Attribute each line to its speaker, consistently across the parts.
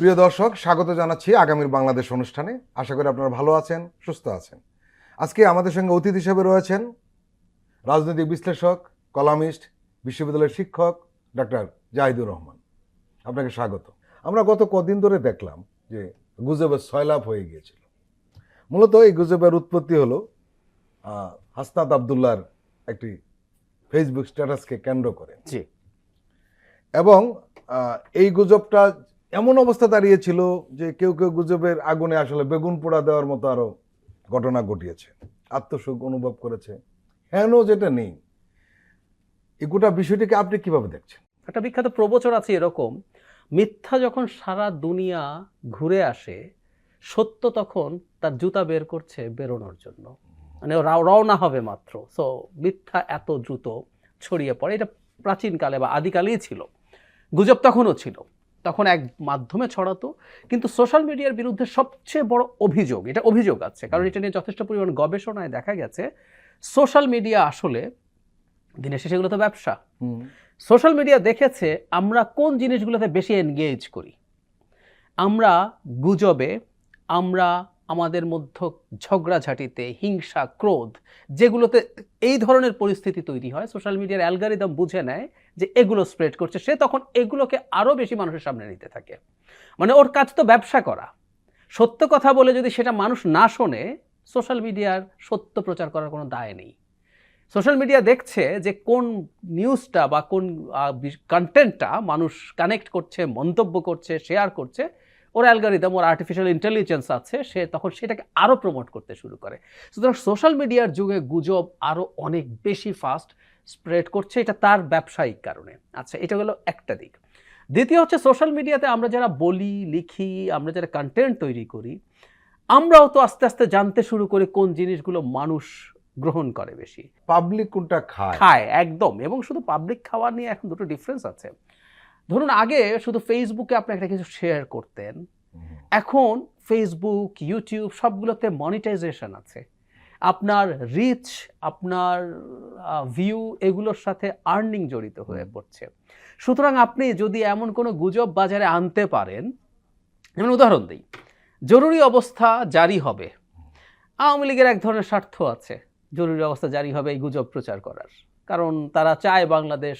Speaker 1: প্রিয় দর্শক, স্বাগত জানাচ্ছি আগামীর বাংলাদেশ অনুষ্ঠানে। আশা করি আপনারা ভালো আছেন, সুস্থ আছেন। আজকে আমাদের সঙ্গে অতিথি হিসেবে রয়েছেন রাজনৈতিক বিশ্লেষক, কলামিস্ট, বিশ্ববিদ্যালয়ের শিক্ষক ডক্টর জাহিদুর রহমান। আপনাকে স্বাগত। আমরা গত কদিন ধরে দেখলাম যে গুজবের সয়লাভ হয়ে গিয়েছিল। মূলত এই গুজবের উৎপত্তি হলো হাসনাত আবদুল্লাহর একটি ফেসবুক স্ট্যাটাসকে কেন্দ্র করে।
Speaker 2: জি।
Speaker 1: এবং এই গুজবটা এমন অবস্থা দাঁড়িয়েছিল যে কেউ কেউ গুজবের আগুনে আসলে বেগুন পোড়া দেওয়ার মতো আরো ঘটনা ঘটিয়েছে, আত্মসুখ অনুভব করেছে, হেন যেটা নেই। এই গোটা বিষয়টিকে আপনি কিভাবে দেখছেন?
Speaker 2: একটা বিখ্যাত প্রবচন আছে এরকম, মিথ্যা যখন সারা দুনিয়া ঘুরে আসে, সত্য তখন তার জুতা বের করছে বেরোনোর জন্য, মানে রওনা হবে মাত্র। সো মিথ্যা এত দ্রুত ছড়িয়ে পড়ে, এটা প্রাচীনকালে বা আদিকালেই ছিল। গুজব তখনও ছিল, তখন এক মাধ্যমে ছড়াতো। কিন্তু সোশ্যাল মিডিয়ার বিরুদ্ধে সবচেয়ে বড় অভিযোগ, এটা অভিযোগ আছে, কারণ এটা নিয়ে যথেষ্ট পরিমাণ গবেষণায় দেখা গেছে সোশ্যাল মিডিয়া আসলে দিনের শেষে এগুলো তো ব্যবসা। সোশ্যাল মিডিয়া দেখেছে আমরা কোন জিনিসগুলোতে বেশি এনগেজ করি। আমরা গুজবে, আমরা আমাদের মধ্যে ঝগড়াঝাটিতে, হিংসা, ক্রোধ, যেগুলোতে এই ধরনের পরিস্থিতি তৈরি হয়, সোশ্যাল মিডিয়ার অ্যালগরিদম বুঝে নেয় যে এগুলো স্প্রেড করছে, সে তখন এগুলোকে আরও বেশি মানুষের সামনে নিতে থাকে। মানে ওর কাজ তো ব্যবসা করা। সত্য কথা বলে যদি সেটা মানুষ না শোনে, সোশ্যাল মিডিয়ার সত্য প্রচার করার কোনো দায় নেই। সোশ্যাল মিডিয়া দেখছে যে কোন নিউজটা বা কোন কন্টেন্টটা মানুষ কানেক্ট করছে, মন্তব্য করছে, শেয়ার করছে, ওর অ্যালগরিদম, ওর আর্টিফিশিয়াল ইন্টেলিজেন্স আছে, সে তখন সেটাকে আরও প্রমোট করতে শুরু করে। সুতরাং সোশ্যাল মিডিয়ার যুগে গুজব আরও অনেক বেশি ফাস্ট স্প্রেড করছে, এটা তার ব্যবসায়িক কারণে। আচ্ছা, এটা হলো একটা দিক। দ্বিতীয় হচ্ছে, সোশ্যাল মিডিয়াতে আমরা যারা বলি, লিখি, আমরা যারা কন্টেন্ট তৈরি করি, আমরাও তো আস্তে আস্তে জানতে শুরু করি কোন জিনিসগুলো মানুষ গ্রহণ করে বেশি,
Speaker 1: পাবলিক কোনটা
Speaker 2: খায় একদম। এবং শুধু পাবলিক খাওয়া নিয়ে এখন দুটো ডিফারেন্স আছে। ধরুন আগে শুধু ফেসবুকে আপনি একটা কিছু শেয়ার করতেন, এখন ফেসবুক, ইউটিউব সবগুলোতে মনিটাইজেশন আছে। আপনার রিচ, আপনার ভিউ, এগুলোর সাথে আর্নিং জড়িত হয়ে পড়ছে। সুতরাং আপনি যদি এমন কোনো গুজব বাজারে আনতে পারেন, যেমন উদাহরণ দিই, জরুরি অবস্থা জারি হবে, আওয়ামী লীগের এক ধরনের স্বার্থ আছে জরুরি অবস্থা জারি হবে এই গুজব প্রচার করার, কারণ তারা চায় বাংলাদেশ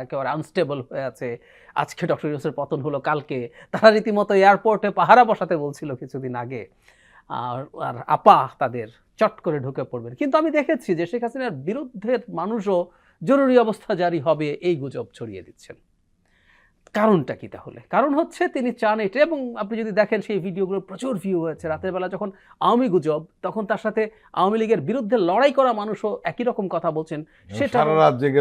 Speaker 2: একেবারে আনস্টেবল হয়ে আছে। আজকে ডক্টর ইউনূসের পতন হলো, কালকে তারা রীতিমতো এয়ারপোর্টে পাহারা বসাতে বলছিল কিছুদিন আগে, আর আপা তাদের চট করে ঢুকে পড়বেন। কিন্তু আমি দেখেছি যে শেখ হাসিনার বিরুদ্ধে মানুষও জরুরি অবস্থা জারি হবে এই গুজব ছড়িয়ে দিচ্ছেন। কারণটা কি তাহলে? কারণ হচ্ছে তিনি চান এটা। এবং আপনি যদি দেখেন সেই ভিডিওগুলো প্রচুর ভিউ হয়েছে। রাতের বেলা যখন আওয়ামী গুজব, তখন তার সাথে আওয়ামী লীগের বিরুদ্ধে লড়াই করা মানুষও একই রকম কথা বলছেন, সেটা সারা রাত জেগে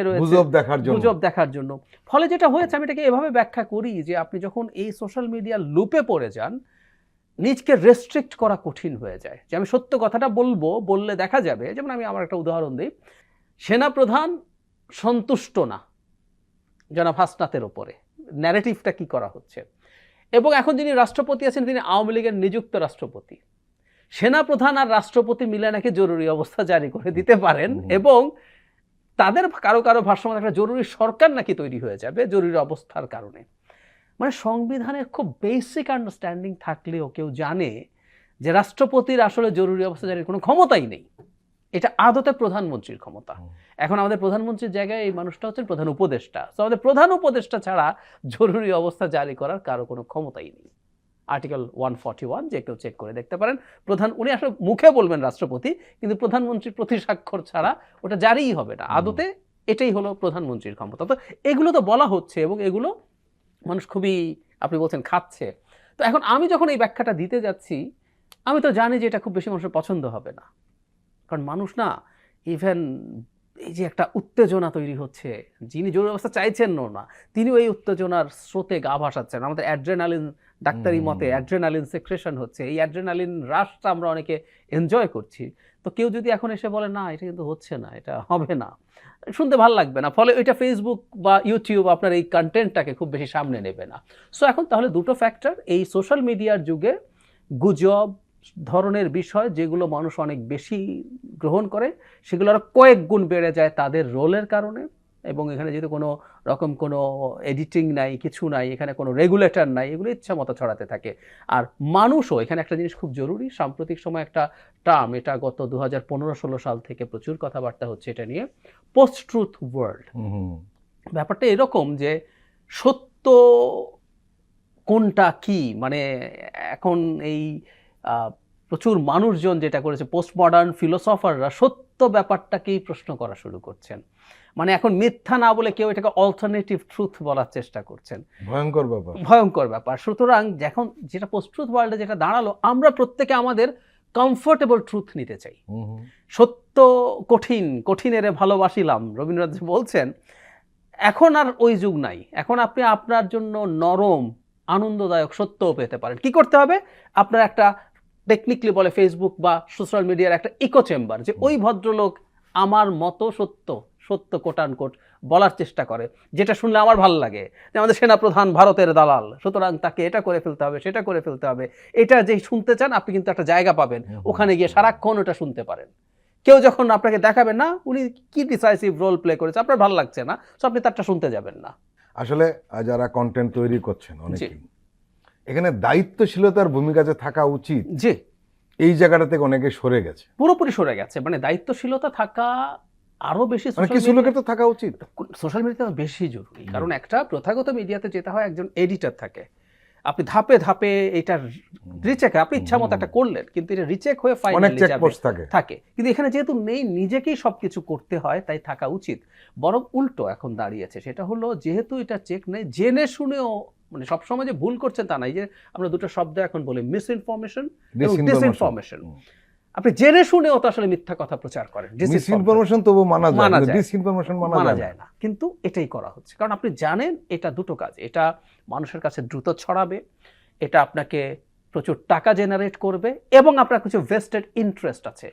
Speaker 2: রয়েছে গুজব দেখার জন্য। ফলে যেটা হয়েছে, আমি এটাকে এভাবে ব্যাখ্যা করি যে আপনি যখন এই সোশ্যাল মিডিয়ার লুপে পড়ে যান, নিজকে রেস্ট্রিক্ট করা কঠিন হয়ে যায়। যে আমি সত্য কথাটা বললে দেখা যাবে, যেমন আমি আমার একটা উদাহরণ দিই, সেনাপ্রধান সন্তুষ্ট না জনাব হাসনাতের ওপরে, ন্যারেটিভটা কি করা হচ্ছে, এবং এখন যিনি রাষ্ট্রপতি আছেন তিনি আওয়ামী লীগের নিযুক্ত রাষ্ট্রপতি। সেনাপ্রধান আর রাষ্ট্রপতি মিলে নাকি জরুরি অবস্থা জারি করে দিতে পারেন, এবং তাদের কারো কারো ভাষ্যমতে একটা জরুরি সরকার নাকি তৈরি হয়ে যাবে জরুরি অবস্থার কারণে। মানে সংবিধানের খুব বেসিক আন্ডারস্ট্যান্ডিং থাকলেও কেউ জানে যে রাষ্ট্রপতির আসলে জরুরি অবস্থা জারির কোনো ক্ষমতাই নেই। এটা আদতে প্রধানমন্ত্রীর ক্ষমতা। এখন আমাদের প্রধানমন্ত্রীর জায়গায় এই মানুষটা হচ্ছেন প্রধান উপদেষ্টা। তো আমাদের প্রধান উপদেষ্টা ছাড়া জরুরি অবস্থা জারি করার কারো কোনো ক্ষমতাই নেই। আর্টিকেল 141 যে কেউ চেক করে দেখতে পারেন। উনি আসলে মুখে বলবেন রাষ্ট্রপতি, কিন্তু প্রধানমন্ত্রীর প্রতি স্বাক্ষর ছাড়া ওটা জারিই হবে না। আদতে এটাই হলো প্রধানমন্ত্রীর ক্ষমতা। তো এগুলো তো বলা হচ্ছে, এবং এগুলো মানুষ খুবই, আপনি বলছেন, খাচ্ছে। তো এখন আমি যখন এই ব্যাখ্যাটা দিতে যাচ্ছি, আমি তো জানি যে এটা খুব বেশি মানুষের পছন্দ হবে না, কারণ মানুষ না, ইভেন এই যে একটা উত্তেজনা তৈরি হচ্ছে, যিনি জরুরি অবস্থা চাইছেন না, তিনিও এই উত্তেজনার স্রোতে গা ভাসাচ্ছেন। আমাদের অ্যাড্রেনালিন, ডাক্তারি মতে অ্যাড্রেনালিন সেক্রেশন হচ্ছে, এই অ্যাড্রেনালিন রাশটা আমরা অনেকে এনজয় করছি। তো কেউ যদি এখন এসে বলে না এটা কিন্তু হচ্ছে না, এটা হবে না, শুনতে ভালো লাগবে না, ফলে ওইটা ফেসবুক বা ইউটিউব আপনার এই কন্টেন্টটাকে খুব বেশি সামনে নেবে না। সো এখন তাহলে দুটো ফ্যাক্টর, এই সোশ্যাল মিডিয়ার যুগে গুজব ধরনের বিষয় যেগুলো মানুষ অনেক বেশি গ্রহণ করে, সেগুলো আরো কয়েক গুণ বেড়ে যায় তাদের রোলের কারণে। এবং এখানে যেহেতু কোনো রকম কোনো এডিটিং নাই, কিছু নাই, এখানে কোনো রেগুলেটর নাই, এগুলো ইচ্ছা মতো ছড়াতে থাকে। আর মানুষও এখানে একটা জিনিস খুব জরুরি, সাম্প্রতিক সময় একটা টার্ম, এটা গত 2015-16 সাল থেকে প্রচুর কথাবার্তা হচ্ছে এটা নিয়ে, পোস্ট ট্রুথ ওয়ার্ল্ড। ব্যাপারটা এরকম যে সত্য কোনটা কি, মানে এখন এই প্রচুর মানুষজন যেটা করেছে, পোস্ট মডার্ন ফিলোসফাররা সত্য ব্যাপারটাকেই প্রশ্ন করা শুরু করছেন। মানে এখন মিথ্যা না বলে কেউ এটাকে অল্টারনেটিভ ট্রুথ বলার চেষ্টা করছেন।
Speaker 1: ভয়ঙ্কর ব্যাপার,
Speaker 2: ভয়ঙ্কর ব্যাপার। সুতরাং এখন যেটা পোস্ট ট্রুথ ওয়ার্ল্ডে যেটা দাঁড়ালো, আমরা প্রত্যেকে আমাদের কমফোর্টেবল ট্রুথ নিতে চাই। সত্য কঠিন, কঠিনেরে ভালোবাসিলাম, রবীন্দ্রনাথ বলছেন। এখন আর ওই যুগ নাই। এখন আপনি আপনার জন্য নরম আনন্দদায়ক সত্যও পেতে পারেন। কি করতে হবে? আপনার একটা টেকনিক্যালি বলে ফেসবুক বা সোশ্যাল মিডিয়ার একটা ইকো চেম্বার, যে ওই ভদ্রলোক আমার মতো সত্য সত্য কোটান কোট বলার চেষ্টা করে, যেটা শুনলে আমার ভালো লাগে, যে আমাদের সেনাপ্রধান ভারতের দালাল, সুতরাং তাকে এটা করে ফেলতে হবে, সেটা করে ফেলতে হবে। এটা যে শুনতে চান আপনি কিন্তু একটা জায়গা পাবেন, ওখানে গিয়ে সারাক্ষণ ওটা শুনতে পারেন। কেউ যখন আপনাকে দেখাবে না উনি কি ডিসাইসিভ রোল প্লে করেছে, আপনার ভালো লাগছে না, তো আপনি তারটা শুনতে যাবেন না।
Speaker 1: আসলে যারা কন্টেন্ট তৈরি করছেন অনেকেই, এখানে দায়িত্বশীলতার ভূমিকা যে থাকা উচিত,
Speaker 2: জি,
Speaker 1: এই জায়গাটা থেকে অনেকে সরে গেছে,
Speaker 2: পুরোপুরি সরে গেছে। মানে দায়িত্বশীলতা থাকা আরো বেশি,
Speaker 1: মানে কিছু লোকের তো থাকা উচিত,
Speaker 2: সোশ্যাল মিডিয়াতে বেশি জরুরি। কারণ একটা প্রথাগত মিডিয়াতে যেতে হয়, একজন এডিটর থাকে, আপনি ধাপে ধাপে এটা রিচেক, আপনি ইচ্ছা মতো একটা করলেন কিন্তু এটা রিচেক হয়ে ফাইনালি থাকে। কিন্তু এখানে যেহেতু নেই, নিজেকেই সবকিছু করতে হয়, তাই থাকা উচিত। বরং উল্টো এখন দাঁড়িয়েছে, সেটা হলো যেহেতু এটা চেক নেই, জেনে শুনেও, মানে সবসময় যে ভুল করছেন তা নাই, যে আমরা দুটো শব্দ এখন বলি, মিসইনফরমেশন এবং ডিসইনফরমেশন। আপনি জেনে শুনেও তো আসলে মিথ্যা কথা প্রচার করেন।
Speaker 1: ডিসইনফরমেশন তবু মানা যায়, ডিসইনফরমেশন মানা যায় না।
Speaker 2: কিন্তু এটাই করা হচ্ছে, কারণ আপনি জানেন এটা দুটো কাজ, এটা মানুষের কাছে দ্রুত ছড়াবে, এটা আপনাকে প্রচুর টাকা জেনারেট করবে, এবং আপনার কিছু ভেস্টেড ইন্টারেস্ট আছে,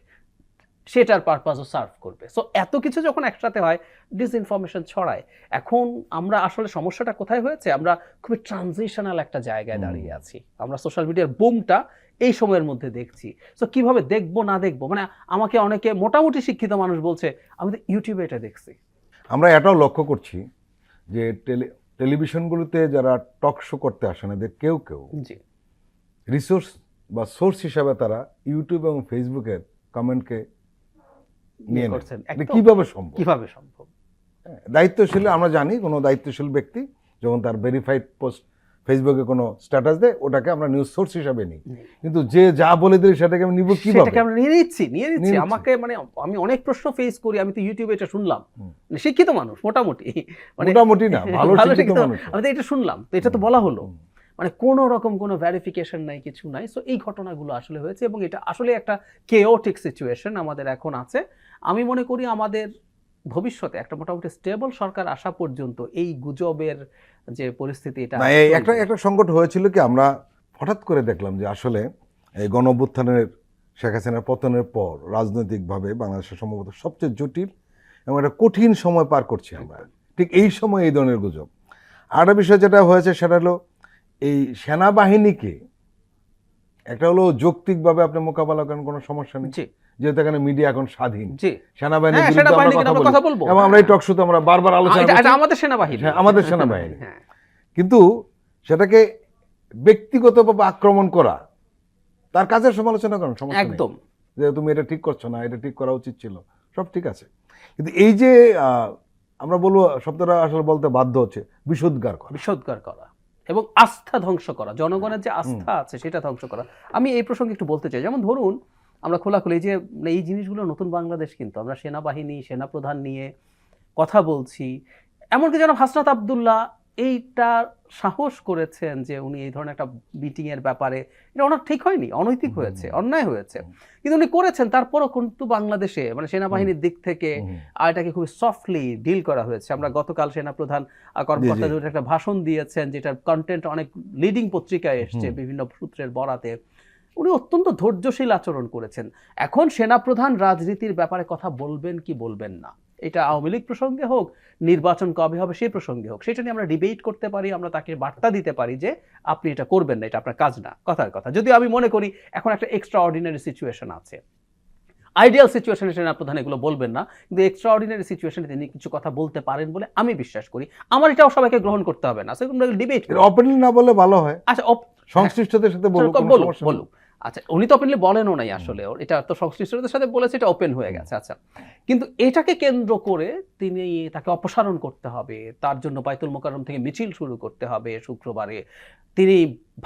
Speaker 2: সেটার পারপাসও সার্ভ করবে। সো এত কিছু যখন একসাথে হয়, ডিসইনফরমেশন ছড়ায়। এখন আমরা আসলে সমস্যাটা কোথায় হয়েছে, আমরা খুবই ট্রানজিশনাল একটা জায়গায় দাঁড়িয়ে আছি। আমরা সোশ্যাল মিডিয়ার বুমটা এই সময়ের মধ্যে দেখছি। সো কিভাবে দেখবো না দেখবো, মানে আমাকে অনেকে মোটামুটি শিক্ষিত মানুষ বলছে, আমি তো ইউটিউবে এটা দেখছি।
Speaker 1: আমরা এটাও লক্ষ্য করছি যে টেলিভিশনগুলোতে যারা টক শো করতে আসেন, এদের কেউ কেউ রিসোর্স বা সোর্স হিসাবে তারা ইউটিউব এবং ফেসবুকের কমেন্টকে নিয়ে করছেন। কিভাবে সম্ভব? দায়িত্বশীল, আমরা জানি কোনো দায়িত্বশীল ব্যক্তি যখন তার ভেরিফাইড পোস্ট ফেসবুকে কোনো স্ট্যাটাস দেয়, ওটাকে আমরা নিউজ সোর্স হিসাবে নিই। কিন্তু যে যা বলে দিই সেটাকে আমি নিব কিভাবে?
Speaker 2: সেটাকে আমরা নিয়ে নিচ্ছি। আমাকে, মানে আমি অনেক প্রশ্ন ফেস করি, আমি তো ইউটিউবে এটা শুনলাম, শিক্ষিত মানুষ মোটামুটি, মানে
Speaker 1: মোটামুটি না, ভালো শিক্ষিত মানুষ,
Speaker 2: আমি তো এটা শুনলাম, তো এটা তো বলা হলো, মানে কোনো রকম কোনো ভেরিফিকেশন নাই, কিছু নাই। সো এই ঘটনাগুলো আসলে হয়েছে, এবং এটা আসলে একটা কেওটিক সিচুয়েশন আমাদের এখন আছে। আমি মনে করি আমাদের ভবিষ্যতে একটা মোটামুটি স্টেবল সরকার আসা পর্যন্ত এই গুজবের যে পরিস্থিতি, এটা
Speaker 1: একটা সংকট হয়েছিল কি, আমরা হঠাৎ করে দেখলাম যে আসলে এই গণঅভ্যুত্থানের শেখ হাসিনার পতনের পর রাজনৈতিকভাবে বাংলাদেশের সম্ভবত সবচেয়ে জটিল এবং একটা কঠিন সময় পার করছি আমরা। ঠিক এই সময় এই ধরনের গুজব। আর একটা বিষয় যেটা হয়েছে সেটা হলো এই সেনাবাহিনীকে একটা হলো যৌক্তিকভাবে আপনি মোকাবেলা করেন, কোনো সমস্যা নেই, যেহেতু এখানে মিডিয়া এখন স্বাধীন। সেনাবাহিনীর বিরুদ্ধে আমরা কথা বলবো, এবং আমরা এই টক শোতে আমরা বারবার আলোচনা করি, আমাদের সেনাবাহিনী। কিন্তু সেটাকে ব্যক্তিগতভাবে আক্রমণ করা, তার কাজের সমালোচনা করেন, সমস্যা একদম, যে তুমি এটা ঠিক করছো না, এটা ঠিক করা উচিত ছিল, সব ঠিক আছে। কিন্তু এই যে আমরা বলবো, শব্দটা আসলে বলতে বাধ্য হচ্ছে, বিষোদ্গার করা
Speaker 2: এবং আস্থা ধ্বংস করা, জনগণের যে আস্থা আছে সেটা ধ্বংস করা। আমি এই প্রসঙ্গে একটু বলতে চাই, যেমন ধরুন আমরা খোলাখুলি যে এই জিনিসগুলো নতুন বাংলাদেশ, কিন্তু আমরা সেনাবাহিনী, সেনাপ্রধান নিয়ে কথা বলছি, এমনকি যেন হাসনাত আবদুল্লাহ এইটা সাহস করেছেন যে উনি এই ধরনের একটা মিটিং এর ব্যাপারে, এটা ওনার ঠিক হয়নি, অনৈতিক হয়েছে, অন্যায় হয়েছে, কিন্তু উনি করেছেন। তারপরও কিন্তু বাংলাদেশে মানে সেনাবাহিনীর দিক থেকে এটাকে খুবই সফটলি ডিল করা হয়েছে। আমরা গতকাল সেনাপ্রধান কর্মকর্তাদের একটা ভাষণ দিয়েছেন, যেটার কন্টেন্ট অনেক লিডিং পত্রিকায় এসছে বিভিন্ন সূত্রের বরাতে। উনি অত্যন্ত ধৈর্যশীল আচরণ করেছেন। এখন সেনাপ্রধান রাজনীতির ব্যাপারে কথা বলবেন কি বলবেন না, এটা আওয়ামী লীগ প্রসঙ্গে হোক, নির্বাচন কবে হবে সেই প্রসঙ্গে হোক, সেটা নিয়ে আমরা ডিবেট করতে পারি, আমরা তাকে বার্তা দিতে পারি যে আপনি এটা করবেন না, এটা আপনার কাজ না, কথার কথা। যদিও আমি মনে করি এখন একটা এক্সট্রা অর্ডিনারি সিচুয়েশন আছে, আইডিয়াল সিচুয়েশনে সেনাপ্রধান এগুলো বলবেন না, কিন্তু এক্সট্রাঅর্ডিনারি সিচুয়েশনে তিনি কিছু কথা বলতে পারেন বলে আমি বিশ্বাস করি। আমার এটাও সবাইকে গ্রহণ করতে হবে না, সেগুলো ডিবেট
Speaker 1: ওপেনলি না বললে ভালো হয়,
Speaker 2: আচ্ছা
Speaker 1: সংশ্লিষ্টদের সাথে বলুক, কোনো
Speaker 2: বলুক
Speaker 1: সমস্যা নেই।
Speaker 2: বলুক। আচ্ছা উনি তো ওপেনলি বলেনও নাই আসলে, এটা তো সংশ্লিষ্টদের সাথে বলেছে, এটা ওপেন হয়ে গেছে। আচ্ছা কিন্তু এটাকে কেন্দ্র করে তিনি তাকে অপসারণ করতে হবে, তার জন্য বাইতুল মোকাররম থেকে মিছিল শুরু করতে হবে শুক্রবারে, তিনি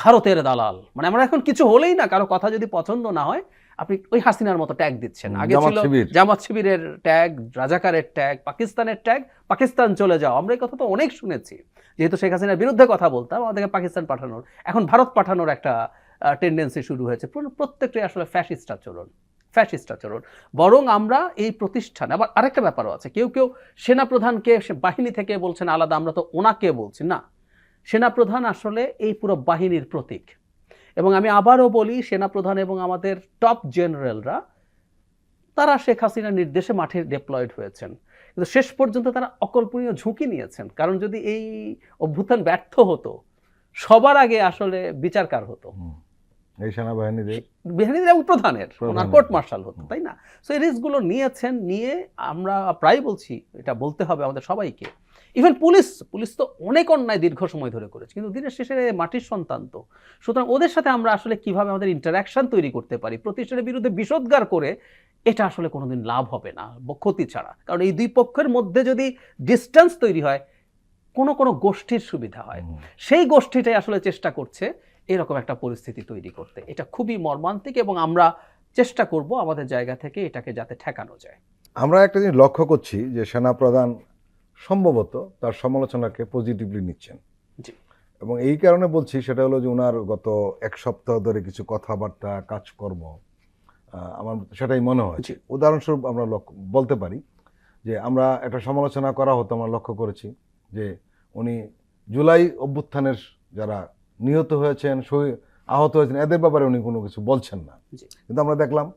Speaker 2: ভারতের দালাল, মানে আমরা এখন কিছু হলেই না, কারো কথা যদি পছন্দ না হয় আপনি ওই হাসিনার মতো ট্যাগ দিচ্ছেন। আগে ছিল জামাত শিবিরের ট্যাগ, রাজাকারের ট্যাগ, পাকিস্তানের ট্যাগ, পাকিস্তান চলে যাও, আমরা এই কথা তো অনেক শুনেছি, যেহেতু শেখ হাসিনার বিরুদ্ধে কথা বলতাম আমাদেরকে পাকিস্তান পাঠানোর, এখন ভারত পাঠানোর একটা টেন্ডেন্সি শুরু হয়েছে। প্রত্যেকটাই আসলে ফ্যাসিস্ট আচরণ। বরং আমরা এই প্রতিষ্ঠান, আবার আরেকটা ব্যাপারও আছে, কেউ কেউ সেনাপ্রধানকে বাহিনী থেকে বলছেন আলাদা, আমরা তো ওনাকে বলছি না, সেনাপ্রধান আসলে এই পুরো বাহিনীর প্রতীক। এবং আমি আবারও বলি, সেনাপ্রধান এবং আমাদের টপ জেনারেলরা তারা শেখ হাসিনার নির্দেশে মাঠে ডেপ্লয়েড হয়েছেন, কিন্তু শেষ পর্যন্ত তারা অকল্পনীয় ঝুঁকি নিয়েছেন। কারণ যদি এই অভ্যুত্থান ব্যর্থ হতো, সবার আগে আসলে বিচার কার হতো?
Speaker 1: এই সেনাবাহিনীদের
Speaker 2: এবং প্রধানের, ওনার কোর্ট মার্শাল হতো, তাই না? সো এই রিস্কগুলো নিয়েছেন, নিয়ে আমরা প্রায় বলছি, এটা বলতে হবে আমাদের সবাইকে। ইভেন পুলিশ তো অনেক অন্যায় দীর্ঘ সময় ধরে করেছে, কিন্তু দিনের শেষে মাটির সন্তান তো, সুতরাং ওদের সাথে আমরা আসলে কিভাবে আমাদের ইন্টারাকশন তৈরি করতে পারি, প্রতিষ্ঠানের বিরুদ্ধে বিষোদ্গার করে এটা আসলে কোনোদিন লাভ হবে না, ক্ষতি ছাড়া। কারণ এই দুই পক্ষের মধ্যে যদি ডিস্টেন্স তৈরি হয়, কোনো গোষ্ঠীর সুবিধা হয়, সেই গোষ্ঠীটাই আসলে চেষ্টা করছে এরকম একটা পরিস্থিতি তৈরি করতে। এটা খুবই মর্মান্তিক এবং আমরা চেষ্টা করব আমাদের জায়গা থেকে এটাকে যাতে ঠেকানো যায়।
Speaker 1: আমরা একটা জিনিস লক্ষ্য করছি যে সেনাপ্রধান সম্ভবত তার সমালোচনাকে পজিটিভলি নিচ্ছেন, এবং এই কারণে বলছি, সেটা হলো যে ওনার গত এক সপ্তাহ ধরে কিছু কথাবার্তা, কাজকর্ম, আমার সেটাই মনে হয়। উদাহরণস্বরূপ আমরা বলতে পারি যে আমরা একটা সমালোচনা করা হতো, আমরা লক্ষ্য করেছি যে উনি জুলাই অভ্যুত্থানের যারা নিহত হয়েছেন, আহত হয়েছেন, এদের ব্যাপারে উনি কোনো কিছু বলছেন না, কিন্তু আমরা দেখলাম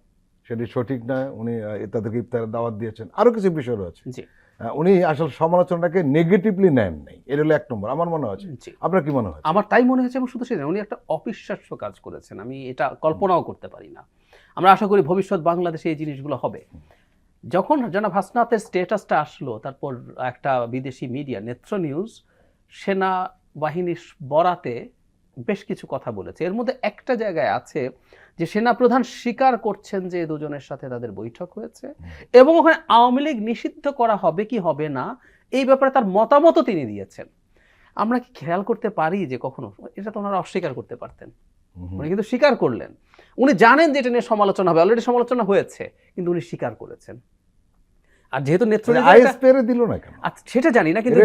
Speaker 1: সেটি সঠিক নয়, উনি তাদেরকে ইফতারের দাওয়াত দিয়েছেন, আরো কিছু বিষয় রয়েছে। উনি আসলে সমালোচনাটাকে নেগেটিভলি নেন নাই, এটা হলো এক নম্বর আমার মনে হচ্ছে। আপনার কি মনে হয়?
Speaker 2: আমার তাই মনে হয়েছে, এবং শুধু সেটা উনি একটা অবিশ্বাস্য কাজ করেছেন, আমি এটা কল্পনাও করতে পারি না। আমরা আশা করি ভবিষ্যৎ বাংলাদেশে এই জিনিসগুলো হবে। যখন জনাব হাসনাতের স্ট্যাটাসটা আসলো, তারপর একটা বিদেশি মিডিয়া নেত্র নিউজ সেনাবাহিনীর বরাতে বেশ কিছু কথা বলেছে, এর মধ্যে একটা জায়গায় আছে যে সেনাপ্রধান স্বীকার করছেন যে দুজনের সাথে তাদের বৈঠক হয়েছে, এবং ওখানে আওয়ামী লীগ নিষিদ্ধ করা হবে কি হবে না এই ব্যাপারে তার মতামতও তিনি দিয়েছেন। আমরা কি খেয়াল করতে পারি যে কখনো এটা তো ওনারা অস্বীকার করতে পারতেন, উনি কিন্তু স্বীকার করলেন। উনি জানেন যে এটা নিয়ে সমালোচনা হবে, অলরেডি সমালোচনা হয়েছে, কিন্তু উনি স্বীকার করেছেন। আর যেহেতু নেত্র
Speaker 1: দিল না কেন
Speaker 2: সেটা জানি না, কিন্তু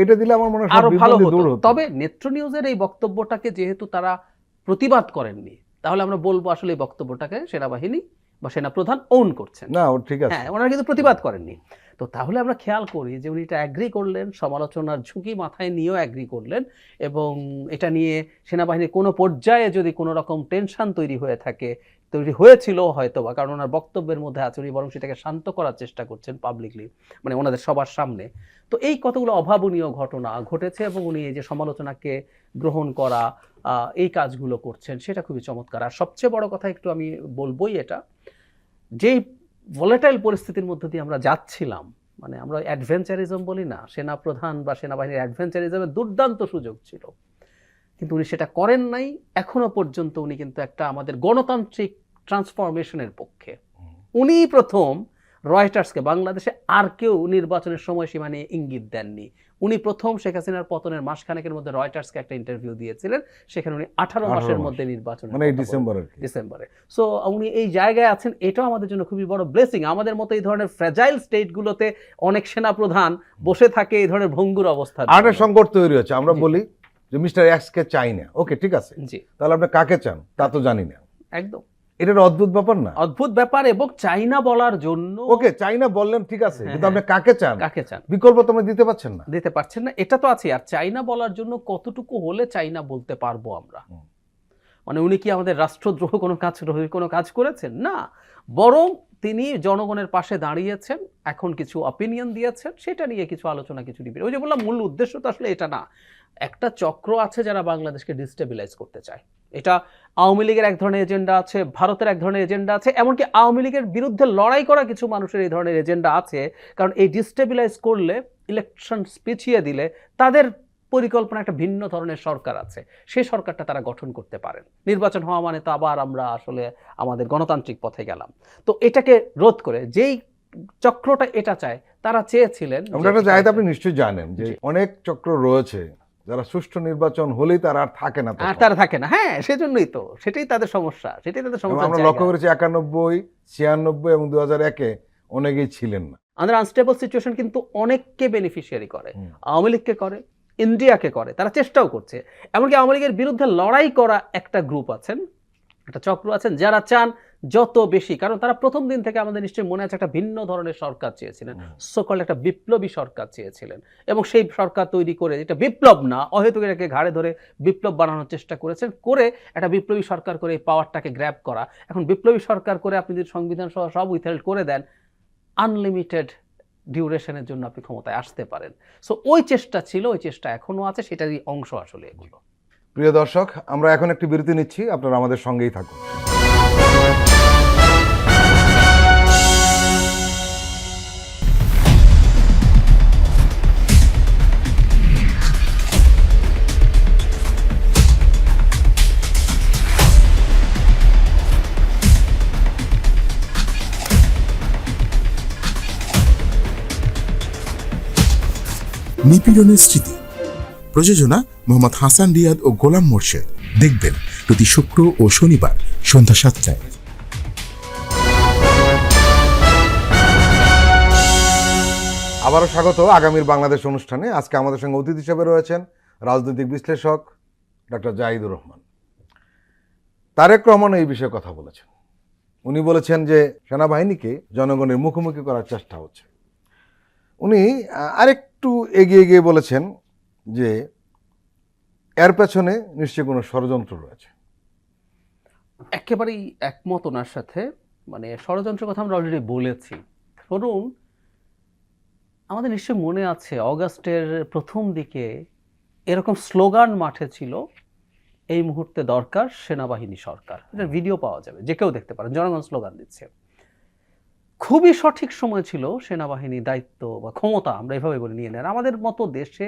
Speaker 1: এটা দিলে আমার মনে হয়
Speaker 2: আরো ভালো হতো। তবে নেত্র নিউজের এই বক্তব্যটাকে যেহেতু তারা প্রতিবাদ করেননি, তাহলে আমরা বলবো আসলে এই বক্তব্যটাকে সেনাবাহিনী বা সেনাপ্রধান ওন করছেন না, ঠিক আছে, হ্যাঁ, ওনারা কিন্তু প্রতিবাদ করেননি। তো তাহলে আমরা খেয়াল করি যে উনি এটা অ্যাগ্রি করলেন, সমালোচনার ঝুঁকি মাথায় নিয়েও অ্যাগ্রি করলেন, এবং এটা নিয়ে সেনাবাহিনীর কোনো পর্যায়ে যদি কোনো রকম টেনশন তৈরি হয়েছিল হয়তো বা, কারণ ওনার বক্তব্যের মধ্যে আছে, উনি বরং সেটাকে শান্ত করার চেষ্টা করছেন পাবলিকলি, মানে ওনাদের সবার সামনে। তো এই কতগুলো অভাবনীয় ঘটনা ঘটেছে, এবং উনি এই যে সমালোচনাকে গ্রহণ করা, এই কাজগুলো করছেন, সেটা খুবই চমৎকার। আর সবচেয়ে বড় কথা একটু আমি বলবোই, এটা যেই ভোলাটাইল পরিস্থিতির মধ্যে দিয়ে আমরা যাচ্ছিলাম, মানে আমরা অ্যাডভেঞ্চারিজম বলি না, সেনাপ্রধান বা সেনাবাহিনীর অ্যাডভেঞ্চারিজমের দুর্দান্ত সুযোগ ছিল, কিন্তু উনি সেটা করেন নাই। এখনো পর্যন্ত উনি কিন্তু একটা আমাদের গণতান্ত্রিক ট্রান্সফরমেশনের পক্ষে। উনি প্রথম রয়টার্সকে, বাংলাদেশে আর কেউ নির্বাচনের সময়সীমা নিয়ে ইঙ্গিত দেননি, উনি প্রথম শেখ হাসিনার পতনের মাসখানেকের মধ্যে রয়টার্সকে একটা ইন্টারভিউ দিয়েছিলেন, সেখানে উনি 18 মাসের মধ্যে নির্বাচন, মানে ডিসেম্বরে। সো উনি এই জায়গায় আছেন, এটাও আমাদের জন্য খুবই বড় ব্লেসিং। আমাদের মতো এই ধরনের ফ্র্যাজাইল স্টেটগুলোতে অনেক সেনাপ্রধান বসে থাকে এই ধরনের ভঙ্গুর অবস্থা,
Speaker 1: আরেকটা সংকট তৈরি হচ্ছে। আমরা বলি যে মিস্টার এক্স কে চাই না, ওকে ঠিক আছে, তাহলে আপনি কাকে চান তা তো জানি না।
Speaker 2: একদম,
Speaker 1: এটা অদ্ভুত ব্যাপার না?
Speaker 2: অদ্ভুত ব্যাপার। এবং চাইনা বলার জন্য,
Speaker 1: ওকে চাইনা বললেন ঠিক আছে, কিন্তু আপনি কাকে চান বিকল্প তো আমরা দিতে পারছেন না,
Speaker 2: এটা তো আছে। আর চাইনা বলার জন্য কতটুকু হলে চাইনা বলতে পারবো আমরা? মানে উনি কি আমাদের রাষ্ট্রদ্রোহ কোনো কাজ করেছেন? না, বরং তিনি জনগণের পাশে দাঁড়িয়েছেন, এখন কিছু অপিনিয়ন দিয়েছেন, সেটা নিয়ে কিছু আলোচনা, কিছু ডিবেট। ওই যে বললাম, মূল উদ্দেশ্য তো আসলে এটা না। একটা চক্র আছে যারা বাংলাদেশকে ডিস্টেবিলাইজ করতে চায়। এটা আওয়ামী লীগের এক ধরনের এজেন্ডা আছে, ভারতের এক ধরনের এজেন্ডা আছে, এমনকি আওয়ামী লীগের বিরুদ্ধে লড়াই করা কিছু মানুষের এই ধরনের এজেন্ডা আছে। কারণ এই ডিস্টেবিলাইজ করলে, ইলেকশন পিছিয়ে দিলে তাদের পরিকল্পনা একটা ভিন্ন ধরনের সরকার আছে, সেই সরকারটা তারা গঠন করতে পারেন। নির্বাচন হওয়া মানে তো আবার আমরা আসলে আমাদের গণতান্ত্রিক পথে গেলাম। তো এটাকে রোধ করে যেই চক্রটা এটা চায়, তারা চেয়েছিলেন
Speaker 1: আমরা একটা জায়গাতে আপনি নিশ্চয়ই জানেন যে অনেক চক্র রয়েছে যারা সুষ্ঠু নির্বাচন হলেই তারা আর থাকে না,
Speaker 2: আর তারা থাকে না। হ্যাঁ, সেজন্যই তো, সেটাই তাদের সমস্যা, সেটাই তাদের সমস্যা।
Speaker 1: আমরা লক্ষ্য করেছি 91, 96 এবং 2001-এ অনেকেই ছিলেন না।
Speaker 2: আমাদের আনস্টেবল সিচুয়েশন কিন্তু অনেককে বেনিফিশিয়ারি করে, আওয়ামী লীগকে করে, ইন্ডিয়াকে করে, তারা চেষ্টাও করছে। এমনকি আওয়ামী লীগের বিরুদ্ধে লড়াই করা একটা গ্রুপ আছেন, একটা চক্র আছেন, যারা চান যত বেশি, কারণ তারা প্রথম দিন থেকে, আমাদের নিশ্চয়ই মনে আছে, একটা ভিন্ন ধরনের সরকার চেয়েছিলেন, সকল একটা বিপ্লবী সরকার চেয়েছিলেন, এবং সেই সরকার তৈরি করে, এটা বিপ্লব না, অহেতুক এটাকে ঘাড়ে ধরে বিপ্লব বানানোর চেষ্টা করেছেন, করে একটা বিপ্লবী সরকার করে এই পাওয়ারটাকে গ্র্যাব করা। এখন বিপ্লবী সরকার করে আপনি যদি সংবিধান সহ সব উইথহেল্ড করে দেন, আনলিমিটেড ডিউরেশনের জন্য আপনি ক্ষমতায় আসতে পারেন। সো ওই চেষ্টা ছিল, ওই চেষ্টা এখনো আছে, সেটারই অংশ আসলে এগুলো।
Speaker 1: প্রিয় দর্শক, আমরা এখন একটি বিরতি নিচ্ছি, আপনারা আমাদের সঙ্গেই থাকুন।
Speaker 3: নিপীড়নের স্মৃতি, প্রযোজনা মোহাম্মদ হাসান রিয়াদ ও গোলাম মোর্শেদ। দেখবেন প্রতি শুক্র ও শনিবার সন্ধ্যা 7টায়।
Speaker 1: আবারও স্বাগত আগামীর বাংলাদেশ অনুষ্ঠানে। আজকে আমাদের সঙ্গে অতিথি হিসেবে রয়েছেন রাজনৈতিক বিশ্লেষক ডক্টর জাহিদুর রহমান। তারেক রহমান এই বিষয়ে কথা বলেছেন। উনি বলেছেন যে সেনাবাহিনীকে জনগণের মুখোমুখি করার চেষ্টা হচ্ছে। উনি আরেকটু এগিয়ে গিয়ে বলেছেন যে এর পেছনে নিশ্চয়ই কোনো ষড়যন্ত্র রয়েছে।
Speaker 2: একেবারেই একমত ওনার সাথে। মানে ষড়যন্ত্রের কথা আমরা অলরেডি বলেছি। ধরুন, আমাদের নিশ্চয়ই মনে আছে অগাস্টের প্রথম দিকে এরকম স্লোগান মাঠে ছিল, এই মুহূর্তে দরকার সেনাবাহিনী সরকার। এটার ভিডিও পাওয়া যাবে, যে কেউ দেখতে পারেন, জনগণ স্লোগান দিচ্ছে। খুবই সঠিক সময় ছিল সেনাবাহিনী দায়িত্ব বা ক্ষমতা, আমরা এভাবে বলে নিয়ে নেন। আমাদের মতো দেশে,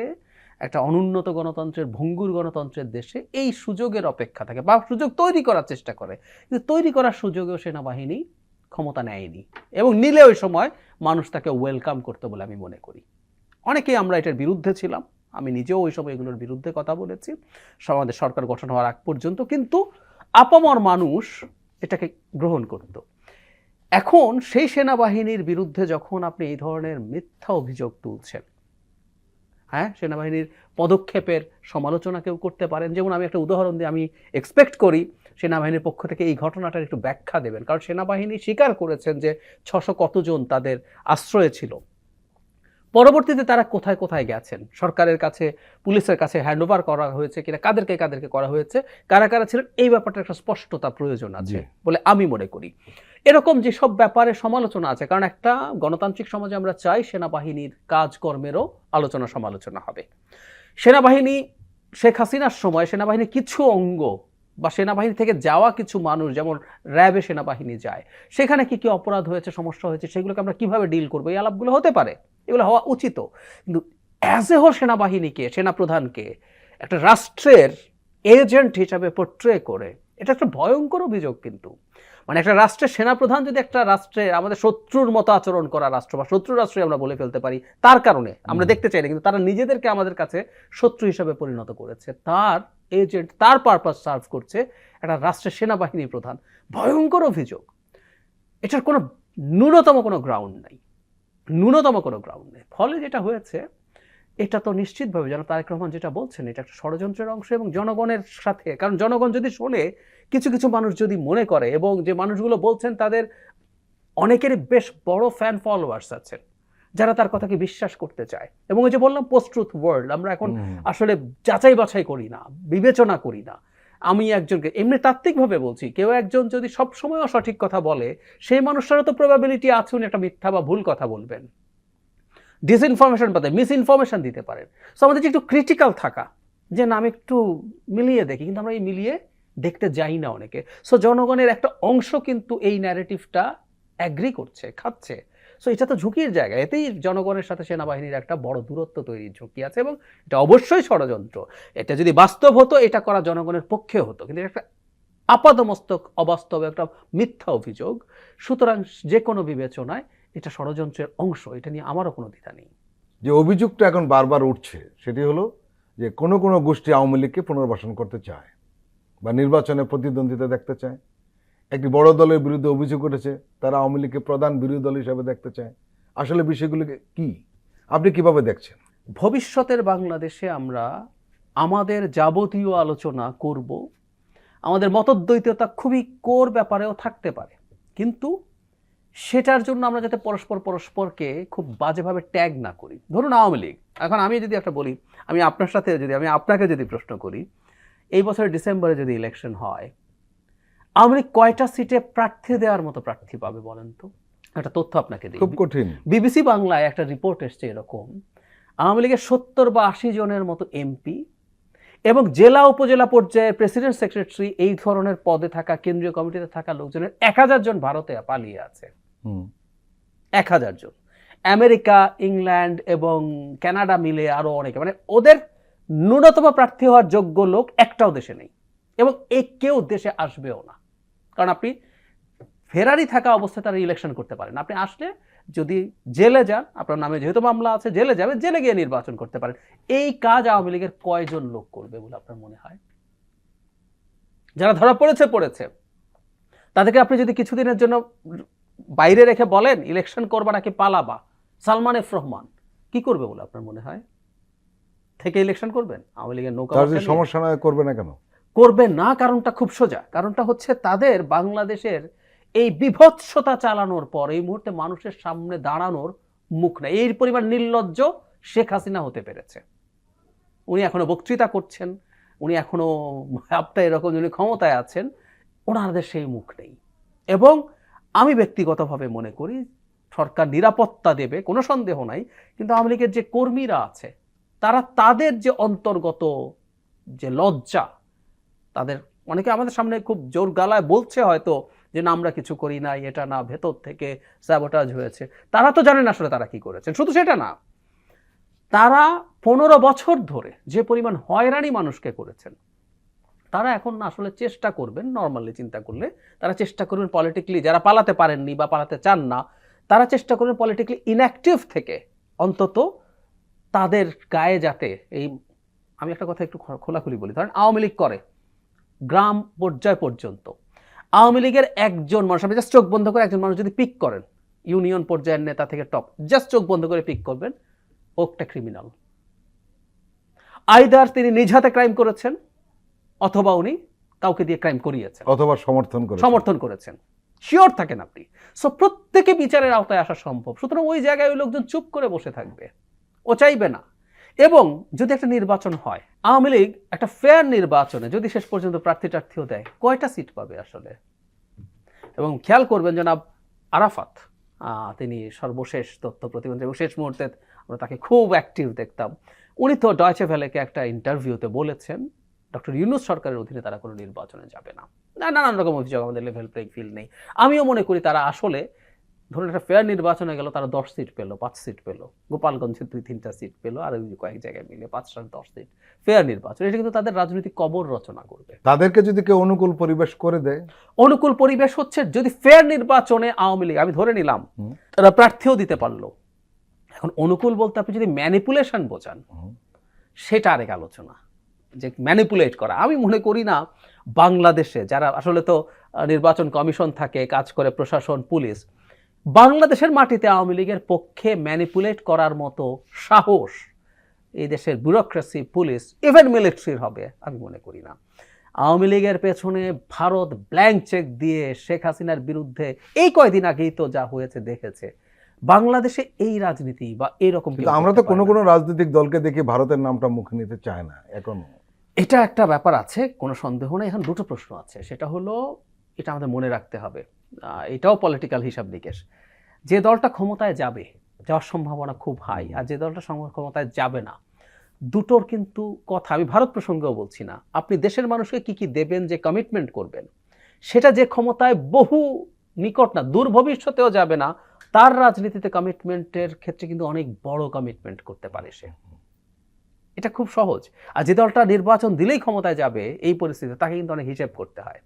Speaker 2: একটা অনুন্নত গণতন্ত্রের, ভঙ্গুর গণতন্ত্রের দেশে এই সুযোগের অপেক্ষা থাকে, বা সুযোগ তৈরি করার চেষ্টা করে, কিন্তু তৈরি করার সুযোগেও সেনাবাহিনী ক্ষমতা নেয়নি, এবং নিলে ওই সময় মানুষ তাকে ওয়েলকাম করতে বলে আমি মনে করি। অনেকেই আমরা এটার বিরুদ্ধে ছিলাম, আমি নিজেও ওই সময় এগুলোর বিরুদ্ধে কথা বলেছি আমাদের সরকার গঠন হওয়ার আগ পর্যন্ত, কিন্তু আপামর মানুষ এটাকে গ্রহণ করত। এখন সেই সেনাবাহিনীর বিরুদ্ধে যখন আপনি এই ধরনের মিথ্যা অভিযোগ তুলছেন, হ্যাঁ, সেনাবাহিনীর পদক্ষেপের সমালোচনা কেউ করতে পারেন। যেমন আমি একটা উদাহরণ দিয়ে, আমি এক্সপেক্ট করি সেনাবাহিনীর পক্ষ থেকে এই ঘটনাটার একটু ব্যাখ্যা দেবেন, কারণ সেনাবাহিনী স্বীকার করেছেন যে 600 কতজন তাদের আশ্রয়ে ছিল। পরবর্তীতে তারা কোথায় কোথায় গেছেন, সরকারের কাছে, পুলিশের কাছে হ্যান্ডওভার করা হয়েছে কিনা, কাদেরকে কাদেরকে করা হয়েছে, কারা কারা ছিলেন, এই ব্যাপারটা একটা স্পষ্টতা প্রয়োজন আছে বলে আমি মনে করি। এরকম যেসব ব্যাপারে সমালোচনা আছে, কারণ একটা গণতান্ত্রিক সমাজে আমরা চাই সেনাবাহিনীর কাজকর্মেরও আলোচনা সমালোচনা হবে। সেনাবাহিনী, শেখ হাসিনার সময় সেনাবাহিনীর কিছু অঙ্গ বা সেনাবাহিনী থেকে যাওয়া কিছু মানুষ, যেমন র্যাবে সেনাবাহিনী যায়, সেখানে কি কি অপরাধ হয়েছে, সমস্যা হয়েছে, সেগুলোকে আমরা কিভাবে ডিল করবো, এই আলাপগুলো হতে পারে, এগুলো হওয়া উচিত। কিন্তু অ্যাজ এ হোল সেনাবাহিনীকে, সেনাপ্রধানকে একটা রাষ্ট্রের এজেন্ট হিসাবে পোট্রে করে, এটা একটা ভয়ঙ্কর অভিযোগ। কিন্তু মানে একটা রাষ্ট্রের সেনাপ্রধান যদি একটা রাষ্ট্রের, আমাদের শত্রুর মতো আচরণ করা রাষ্ট্র বা শত্রু রাষ্ট্রে আমরা বলে ফেলতে পারি, তার কারণে আমরা দেখতে চাই না, কিন্তু তারা নিজেদেরকে আমাদের কাছে শত্রু হিসাবে পরিণত করেছে, তার এজেন্ট, তার পারপাস সার্ভ করছে একটা রাষ্ট্রের সেনাবাহিনী প্রধান। ভয়ঙ্কর অভিযোগ। এটার কোনো ন্যূনতম কোনো গ্রাউন্ড নাই, ন্যূনতম কোনো গ্রাউন্ড নেই। ফলে যেটা হয়েছে, এটা তো নিশ্চিতভাবে যেন তারেক রহমান যেটা বলছেন, এটা একটা ষড়যন্ত্রের অংশ, এবং জনগণের সাথে, কারণ জনগণ যদি শোনে, কিছু কিছু মানুষ যদি মনে করে, এবং যে মানুষগুলো বলছেন তাদের অনেকেরই বেশ বড় ফ্যান ফলোয়ার্স আছেন যারা তার কথাকে বিশ্বাস করতে চায়। এবং ওই যে বললাম, পোস্ট ট্রুথ ওয়ার্ল্ড, আমরা এখন আসলে যাচাই বাছাই করি না, বিবেচনা করি না, আমি একজনকে এমনি তাত্ত্বিকভাবে বলছি, কেউ একজন যদি সবসময় সঠিক কথা বলে, সেই মানুষটারও তো প্রবাবিলিটি আছে উনি একটা মিথ্যা বা ভুল কথা বলবেন, ডিসইনফরমেশন পাতে মিস ইনফরমেশন দিতে পারেন। সো আমাদের যে একটু ক্রিটিক্যাল থাকা, যে না আমি একটু মিলিয়ে দেখি, কিন্তু আমরা এই মিলিয়ে দেখতে যাই না অনেকে। সো জনগণের একটা অংশ কিন্তু এই ন্যারেটিভটা অ্যাগ্রি করছে, খাচ্ছে। সো এটা তো ঝুঁকির জায়গা, এতেই জনগণের সাথে সেনাবাহিনীর একটা বড় দূরত্ব তৈরির ঝুঁকি আছে, এবং এটা অবশ্যই ষড়যন্ত্র। এটা যদি বাস্তব হতো, এটা করা জনগণের পক্ষে হতো, কিন্তু এটা একটা আপাদমস্তক অবাস্তব একটা মিথ্যা অভিযোগ। সুতরাং যে কোনো বিবেচনায় এটা ষড়যন্ত্রের অংশ, এটা নিয়ে আমারও কোনো দ্বিধা নেই।
Speaker 1: যে অভিযোগটা এখন বারবার উঠছে সেটি হলো যে কোনো কোনো গোষ্ঠী আওয়ামী লীগকে পুনর্বাসন করতে চায় বা নির্বাচনে প্রতিদ্বন্দ্বিতা দেখতে চায়। একটি বড় দলের বিরুদ্ধে অভিযোগ উঠেছে তারা আওয়ামী লীগকে প্রধান বিরোধী দল হিসাবে দেখতে চায়। আসলে বিষয়গুলো কি, আপনি কিভাবে দেখছেন?
Speaker 2: ভবিষ্যতের বাংলাদেশে আমরা আমাদের যাবতীয় আলোচনা করব, আমাদের মতদ্বৈততা খুবই কোর ব্যাপারেও থাকতে পারে, কিন্তু সেটার জন্য আমরা যাতে পরস্পরকে খুব বাজেভাবে ট্যাগ না করি। ধরুন আওয়ামী লীগ, এখন আমি যদি একটা বলি, আমি আপনাকে যদি প্রশ্ন করি, এই বছরের ডিসেম্বরে যদি ইলেকশন হয়, আওয়ামী লীগ কয়টা সিটে প্রার্থী দেওয়ার মতো প্রার্থী পাবে বলেন তো? একটা তথ্য আপনাকে দিই,
Speaker 1: খুব কঠিন।
Speaker 2: বিবিসি বাংলায় একটা রিপোর্ট এসছে এরকম, আওয়ামী লীগের 70 বা 80 জনের মতো এমপি এবং জেলা উপজেলা পর্যায়ে প্রেসিডেন্ট সেক্রেটারি এই ধরনের পদে থাকা, কেন্দ্রীয় কমিটিতে থাকা লোকজনের 1000 জন ভারতে পালিয়ে আছে। 1000 জন। আমেরিকা, ইংল্যান্ড এবং কানাডা মিলে আরো অনেকে, মানে ওদের ন্যূনতম প্রার্থী হওয়ার যোগ্য লোক একটাও দেশে নেই, এবং কেউ দেশে আসবেও না। কারণ আপনি ফেরারি থাকা অবস্থায় তারা ইলেকশন করতে পারেন। আপনি আসলে যদি জেলে যান, আপনার নামে যেহেতু মামলা আছে, জেলে যাবেন, জেলে গিয়ে নির্বাচন করতে পারেন। এই কাজ আওয়ামী লীগের কয়জন লোক করবে বলে আপনার মনে হয়? যারা ধরা পড়েছে, তাদেরকে আপনি যদি কিছুদিনের জন্য বাইরে রেখে বলেন ইলেকশন করবা নাকি পালাবা, সালমান এফ রহমান কি করবে বলে আপনার মনে হয়? থেকে ইলেকশন করবেন? আওয়ামী লীগের নৌকা
Speaker 1: সমস্যা নয়, করবে না কেন?
Speaker 2: করবে না, কারণটা খুব সোজা। কারণটা হচ্ছে তাদের বাংলাদেশের এই বিভৎসতা চালানোর পর এই মুহূর্তে মানুষের সামনে দাঁড়ানোর মুখ নেই। এই পরিমাণ নির্লজ্জ শেখ হাসিনা হতে পেরেছে। উনি এখনো বক্তৃতা করছেন, উনি এখনো আপনার এরকম উনি ক্ষমতায় আছেন, ওনাদের সেই মুখ নেই। এবং আমি ব্যক্তিগতভাবে মনে করি সরকার নিরাপত্তা দেবে, কোনো সন্দেহ নাই, কিন্তু আওয়ামী লীগের যে কর্মীরা আছে তাদের যে অন্তর্গত যে লজ্জা, তাদের অনেকে আমাদের সামনে খুব জোর গলায় বলছে হয়তো যে না আমরা কিছু করি নাই, এটা না, ভেতর থেকে স্যাবোটাজ হয়েছে। তারা তো জানেন আসলে তারা কি করেছেন। শুধু সেটা না, তারা 15 বছর ধরে যে পরিমাণ হয়রানি মানুষকে করেছেন, তারা এখন না আসলে চেষ্টা করবেন, নর্মালি চিন্তা করলে তারা চেষ্টা করবেন পলিটিক্যালি, যারা পালাতে পারেননি বা পালাতে চান না, তারা চেষ্টা করবেন পলিটিক্যালি ইনঅ্যাক্টিভ থেকে অন্তত তাদের গায়ে যাতে এই, আমি একটা কথা একটু খোলাখুলি বলি, ধরেন আওয়ামী লীগ করে গ্রাম পর্যায় পর্যন্ত, আওয়ামী লীগের একজন মানুষ, আপনি জাস্ট চোখ বন্ধ করে একজন মানুষ যদি পিক করেন, ইউনিয়ন পর্যায়ের নেতা থেকে টপ, জাস্ট চোখ বন্ধ করে পিক করবেন, ওটা ক্রিমিনাল। আইদার তিনি নিজ হাতে ক্রাইম করেছেন, অথবা উনি কাউকে দিয়ে ক্রাইম করিয়েছেন,
Speaker 1: অথবা সমর্থন
Speaker 2: করেছেন। শিওর থাকেন আপনি। সো প্রত্যেকে বিচারের আওতায় আসা সম্ভব। সুতরাং ওই জায়গায় ওই লোকজন চুপ করে বসে থাকবে, ও চাইবে না। এবং যদি একটা নির্বাচন হয়, আওয়ামী লীগ একটা ফেয়ার নির্বাচনে যদি শেষ পর্যন্ত প্রার্থীও দেয়, কয়টা সিট পাবে আসলে? এবং খেয়াল করবেন জনাব আরাফাত, তিনি সর্বশেষ তথ্য প্রতিমন্ত্রী এবং শেষ মুহূর্তে আমরা তাকে খুব অ্যাক্টিভ দেখতাম। উনি তো ডয়চে ভেলেকে একটা ইন্টারভিউতে বলেছেন ডক্টর ইউনূস সরকারের অধীনে তারা কোনো নির্বাচনে যাবে না। নানান রকম অভিযোগ, আমাদের লেভেল প্লেইং ফিল্ড নেই। আমিও মনে করি তারা আসলে, ধরুন একটা ফেয়ার নির্বাচনে গেল, তারা 10 সিট পেলো, 5 সিট পেলো, গোপালগঞ্জে 2-3টা সিট পেলো, আর কয়েক জায়গায় মিলে 5-10 সিট। ফেয়ার নির্বাচন, এটা কিন্তু তাদের রাজনৈতিক কবর রচনা করবে।
Speaker 1: তাদেরকে যদি কেউ অনুকূল পরিবেশ করে দেয়,
Speaker 2: অনুকূল পরিবেশ হচ্ছে যদি ফেয়ার নির্বাচনে আওয়ামী লীগ, আমি ধরে নিলাম তারা প্রার্থীও দিতে পারলো। এখন অনুকূল বলতে আপনি যদি ম্যানিপুলেশন বোঝান, সেটা আরেক আলোচনা, যে ম্যানিপুলেট করা। আমি মনে করি না বাংলাদেশে যারা আসলে তো নির্বাচন কমিশন থাকে, কাজ করে প্রশাসন, পুলিশ, বাংলাদেশের মাটিতে আওয়ামী লীগের পক্ষে ম্যানিপুলেট করার মতো সাহস এই দেশের ব্যুরোক্রেসি, পুলিশ, ইভেন মিলিটারির হবে আমি মনে করি না। আওয়ামী লীগের পেছনে ভারত ব্ল্যাঙ্ক চেক দিয়ে শেখ হাসিনার বিরুদ্ধে এই কয়দিন আগেই তো যা হয়েছে দেখেছে। বাংলাদেশে এই রাজনীতি বা এরকম,
Speaker 1: আমরা তো কোনো রাজনৈতিক দলকে দেখে ভারতের নামটা মুখে নিতে চায় না এখনো।
Speaker 2: এটা একটা ব্যাপার আছে, কোনো সন্দেহ নেই। এখন দুটো প্রশ্ন আছে, সেটা হলো, এটা আমাদের মনে রাখতে হবে, এটাও পলিটিক্যাল হিসাব নিকেশ। যে দলটা ক্ষমতায় যাবে, যাওয়ার সম্ভাবনা খুব হাই, আর যে দলটা ক্ষমতায় যাবে না, দুটোর কিন্তু কথা, আমি ভারত প্রসঙ্গেও বলছি না, আপনি দেশের মানুষকে কি কি দেবেন, যে কমিটমেন্ট করবেন, সেটা যে ক্ষমতায় বহু নিকট না, দূর ভবিষ্যতেও যাবে না, তার রাজনীতিতে কমিটমেন্টের ক্ষেত্রে কিন্তু অনেক বড় কমিটমেন্ট করতে পারে সে। এটা খুব সহজ। আর যে দলটা নির্বাচন দিলেই ক্ষমতায় যাবে এই পরিস্থিতিতে, তাকে কিন্তু অনেক হিসেব করতে হয়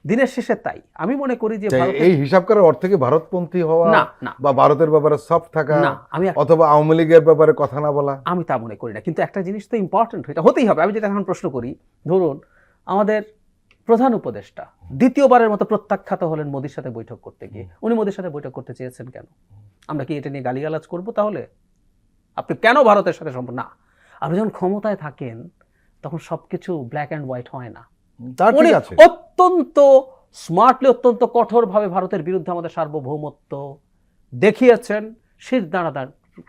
Speaker 2: দিনের শেষে। তাই আমি মনে করি যে
Speaker 1: এই হিসাব করার অর্থ কি ভারতপন্থী হওয়া,
Speaker 2: না না,
Speaker 1: বা ভারতের ব্যাপারে সফট থাকা,
Speaker 2: না, আমি
Speaker 1: অথবা আওয়ামী লীগের ব্যাপারে কথা না বলা?
Speaker 2: আমি তা মনে করি না, কিন্তু একটা জিনিস তো ইম্পর্টেন্ট, এটা হতেই হবে। আমি যেটা এখন প্রশ্ন করি, ধরুন আমাদের প্রধান উপদেষ্টা দ্বিতীয়বারের মতো প্রত্যাখ্যাত হলেন মোদির সাথে বৈঠক করতে গিয়ে। উনি মোদির সাথে বৈঠক করতে চেয়েছেন কেন? আমরা কি এটা নিয়ে গালিগালাজ করবো? তাহলে আপনি কেন ভারতের সাথে সম্পর্ক না? আপনি যখন ক্ষমতায় থাকেন তখন সবকিছু ব্ল্যাক অ্যান্ড হোয়াইট হয় না। উনি অত্যন্ত স্মার্টলি, অত্যন্ত কঠোরভাবে ভারতের বিরুদ্ধে আমাদের সার্বভৌমত্ব দেখিয়েছেন, শির দাঁড়া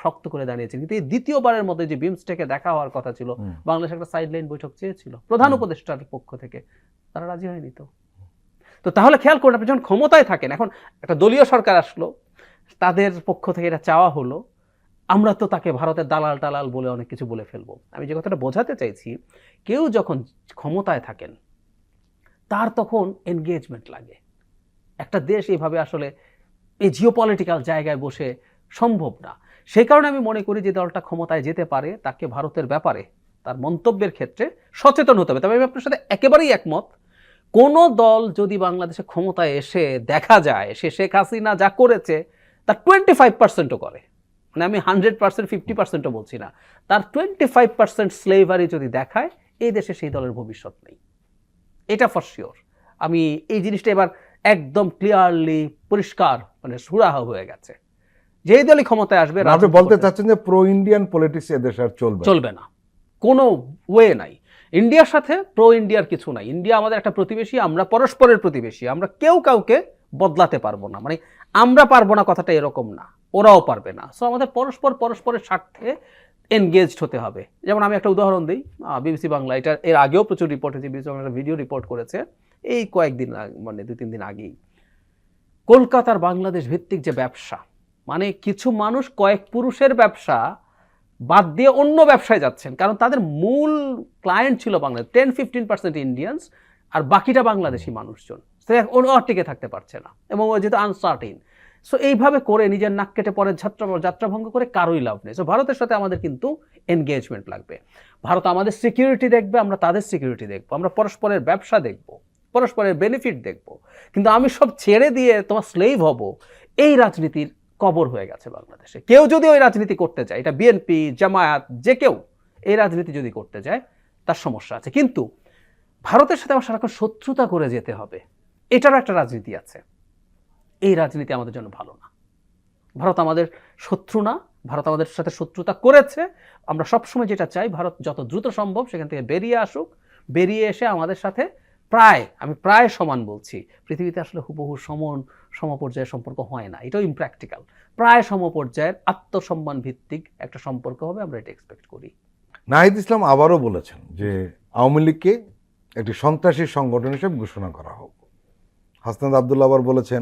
Speaker 2: শক্ত করে দাঁড়িয়েছেন। কিন্তু এই দ্বিতীয়বারের মধ্যে যে বিমস্টেকে দেখা হওয়ার কথা ছিল, বাংলাদেশ একটা সাইডলাইন বৈঠক চেয়েছিল প্রধান উপদেষ্টার পক্ষ থেকে, তারা রাজি হয়নি। তো তাহলে খেয়াল করুন, আপনি যখন ক্ষমতায় থাকেন, এখন একটা দলীয় সরকার আসলো, তাদের পক্ষ থেকে এটা চাওয়া হলো, আমরা তো তাকে ভারতের দালাল টালাল বলে অনেক কিছু বলে ফেলবো। আমি যে কথাটা বোঝাতে চাইছি, কেউ যখন ক্ষমতায় থাকেন তার তখন এনগেজমেন্ট লাগে। একটা দেশ এইভাবে আসলে এই জিওপলিটিক্যাল জায়গায় বসে সম্ভব না। সেই কারণে আমি মনে করি যে দলটা ক্ষমতায় যেতে পারে, তাকে ভারতের ব্যাপারে তার মন্তব্যের ক্ষেত্রে সচেতন হতে হবে। তবে আমি আপনার সাথে একেবারেই একমত, কোনো দল যদি বাংলাদেশে ক্ষমতায় এসে দেখা যায় সে শেখ হাসিনা যা করেছে তার 25%ও করে, মানে আমি 100%, 50%ও বলছি না, তার 25% স্লেভারি যদি দেখায়, এই দেশে সেই দলের ভবিষ্যৎ নেই, এটা ফর শিওর। আমি এই জিনিসটা এবার একদম ক্লিয়ারলি পরিষ্কার, মানে সুরাহা হয়ে গেছে। যেই দলই ক্ষমতায় আসবে,
Speaker 1: আপনি বলতে চাচ্ছেন যে প্রো ইন্ডিয়ান পলিটিক্স এদেশে আর চলবে
Speaker 2: না, কোনো ওয়ে নাই। ইন্ডিয়ার সাথে প্রো ইন্ডিয়ার কিছু নাই। ইন্ডিয়া আমাদের একটা প্রতিবেশী, আমরা পরস্পরের প্রতিবেশী, আমরা কেউ কাউকে বদলাতে পারবো না, মানে আমরা পারবো না কথাটা এরকম না, ওরাও পারবে না। সো আমাদের পরস্পরের স্বার্থে এনগেজড হতে হবে। যেমন আমি একটা উদাহরণ দিই, বিবিসি বাংলা, এটা এর আগেও প্রচুর রিপোর্ট হয়েছে, বিবিসি বাংলা একটা ভিডিও রিপোর্ট করেছে এই কয়েকদিন, মানে 2-3 দিন আগেই, কলকাতার বাংলাদেশ ভিত্তিক যে ব্যবসা, মানে কিছু মানুষ কয়েক পুরুষের ব্যবসা বাদ দিয়ে অন্য ব্যবসায় যাচ্ছেন, কারণ তাদের মূল ক্লায়েন্ট ছিল বাংলাদেশ, 10-15% ইন্ডিয়ানস, আর বাকিটা বাংলাদেশি মানুষজন। ওরা টিকে থাকতে পারছে না, এবং ও যেহেতু আনসার্টিন, সো এইভাবে করে নিজের নাক কেটে পরে যাত্রাভঙ্গ করে কারোই লাভ নেই। সো ভারতের সাথে আমাদের কিন্তু এনগেজমেন্ট লাগবে। ভারত আমাদের সিকিউরিটি দেখবে, আমরা তাদের সিকিউরিটি দেখবো, আমরা পরস্পরের ব্যবসা দেখবো, পরস্পরের বেনিফিট দেখবো। কিন্তু আমি সব ছেড়ে দিয়ে তোমার স্লেভ হব, এই রাজনীতির কবর হয়ে গেছে বাংলাদেশে। কেউ যদি ওই রাজনীতি করতে চায়, এটা বিএনপি, জামায়াত, যে কেউ এই রাজনীতি যদি করতে যায়, তার সমস্যা আছে। কিন্তু ভারতের সাথে আমার সারাক্ষণ শত্রুতা করে যেতে হবে, এটারও একটা রাজনীতি আছে। এই রাজনীতি আমাদের জন্য ভালো না। ভারত আমাদের শত্রু না, ভারত আমাদের সাথে শত্রুতা করেছে। আমরা সবসময় যেটা চাই, ভারত যত দ্রুত সম্ভব সেখান থেকে বেরিয়ে আসুক, বেরিয়ে এসে আমাদের সাথে আমি প্রায় সমান বলছি, পৃথিবীতে আসলে হুবহু সমপর্যায়ের সম্পর্ক হয় না, এটাও ইমপ্র্যাকটিক্যাল। প্রায় সমপর্যায়ের আত্মসম্মান ভিত্তিক একটা সম্পর্ক হবে, আমরা এটা এক্সপেক্ট করি।
Speaker 1: নাহিদ ইসলাম আবারও বলেছেন যে আওয়ামী লীগকে একটি সন্ত্রাসী সংগঠন হিসেবে ঘোষণা করা হোক। হাসনাত আবদুল্লাহ আবার বলেছেন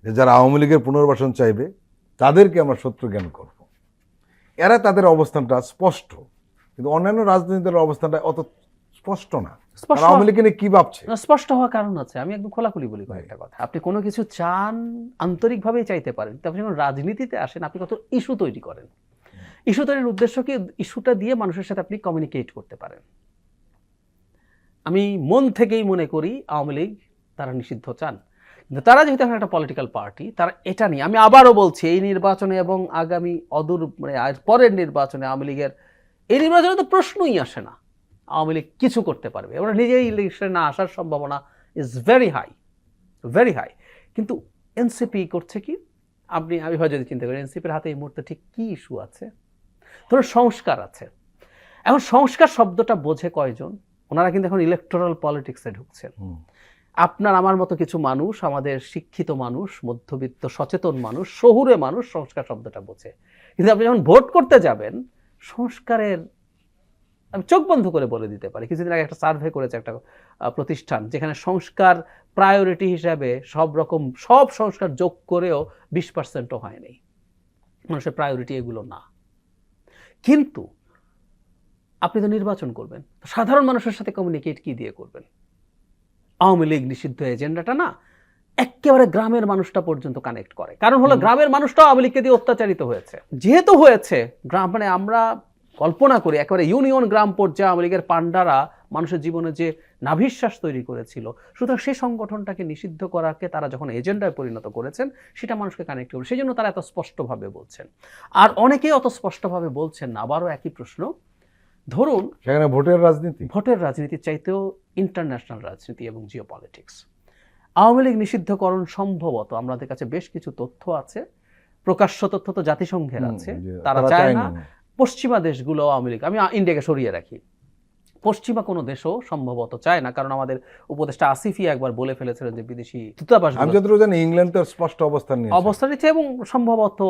Speaker 1: যে যারা আওয়ামী লীগের পুনর্বাসন চাইবে তাদেরকে আমরা শত্রু জ্ঞান করব। এরা তাদের অবস্থানটা স্পষ্ট, কিন্তু অন্যান্য রাজনৈতিক দলের অবস্থানটা অত স্পষ্ট না। আওয়ামী লীগ নিয়ে কি ভাবছে?
Speaker 2: স্পষ্ট হওয়ার কারণ আছে, আমি একদম খোলাখুলি বলি কয়েকটা কথা। আপনি কোনো কিছু চান, আন্তরিকভাবেই চাইতে পারেন, তারপর যখন রাজনীতিতে আসেন আপনি কত ইস্যু তৈরি করেন। ইস্যু তৈরির উদ্দেশ্য কি? ইস্যুটা দিয়ে মানুষের সাথে আপনি কমিউনিকেট করতে পারেন। আমি মন থেকেই মনে করি আওয়ামী লীগ তারা নিষিদ্ধ চান, কিন্তু তারা যেহেতু এখন একটা পলিটিক্যাল পার্টি, তারা এটা নিয়ে, আমি আবারও বলছি, এই নির্বাচনে এবং আগামী অদূর মানে পরের নির্বাচনে আওয়ামী লীগের এই নির্বাচনে তো প্রশ্নই আসে না আওয়ামী লীগ কিছু করতে পারবে। ওরা নিজেই ইলেকশনে না আসার সম্ভাবনা ইজ ভেরি হাই। কিন্তু এনসিপি করছে কি? আমি হয় যদি চিন্তা করি, এনসিপির হাতে এই মুহূর্তে ঠিক কি ইস্যু আছে? ধরো সংস্কার আছে। এখন সংস্কার শব্দটা বোঝে কয়জন? ওনারা কিন্তু এখন ইলেকটোরাল পলিটিক্সে ঢুকছেন। আপনার আমার মতো কিছু মানুষ, আমাদের শিক্ষিত মানুষ, মধ্যবিত্ত সচেতন মানুষ, শহুরে মানুষ সংস্কার শব্দটা বোঝে, কিন্তু আপনি যখন ভোট করতে যাবেন, সংস্কারের আমি চোখ বন্ধ করে বলে দিতে পারি। কিছুদিন আগে একটা সার্ভে করেছে একটা প্রতিষ্ঠান, যেখানে সংস্কার প্রায়োরিটি হিসাবে সব সংস্কার যোগ করেও 20%ও হয়নি। মানুষের প্রায়োরিটি এগুলো না। কিন্তু আপনি তো নির্বাচন করবেন, সাধারণ মানুষের সাথে কমিউনিকেট কি দিয়ে করবেন? আওয়ামী লীগ নিষিদ্ধ এজেন্ডাটা না একেবারে গ্রামের মানুষটা পর্যন্ত কানেক্ট করে। কারণ হলো গ্রামের মানুষটাও আওয়ামী লীগকে দিয়ে অত্যাচারিত হয়েছে। যেহেতু হয়েছে গ্রাম, মানে আমরা কল্পনা করি একেবারে ইউনিয়ন গ্রাম পর্যায়ে আওয়ামী লীগের পান্ডারা মানুষের জীবনে যে নাভিশ্বাস তৈরি করেছিল, সুতরাং সেই সংগঠনটাকে নিষিদ্ধ করাকে তারা যখন এজেন্ডায় পরিণত করেছেন, সেটা মানুষকে কানেক্ট করবে। সেই জন্য তারা এত স্পষ্টভাবে বলছেন। আর অনেকেই অত স্পষ্টভাবে বলছেন না। আবারও একই প্রশ্ন, ধরুন
Speaker 1: সেখানে ভোটের
Speaker 2: রাজনীতির চাইতেও ইন্টারন্যাশনাল রাজনীতি এবং জিও পলিটিক্স। আওয়ামী লীগ নিষিদ্ধকরণ সম্ভবত আমাদের কাছে বেশ কিছু তথ্য আছে, প্রকাশ্য তথ্য তো জাতিসংঘের আছে, তারা চায় না পশ্চিমা দেশগুলো আওয়ামী লীগ, আমি ইন্ডিয়াকে সরিয়ে রাখি, পশ্চিমা কোনো দেশও সম্ভবত চায় না। কারণ আমাদের উপদেষ্টা আসিফি একবার বলে ফেলেছিলেন যে বিদেশি দূতাবাস,
Speaker 1: আমি যতটুকু জানি ইংল্যান্ড তো স্পষ্ট অবস্থান
Speaker 2: নিচ্ছে এবং সম্ভবত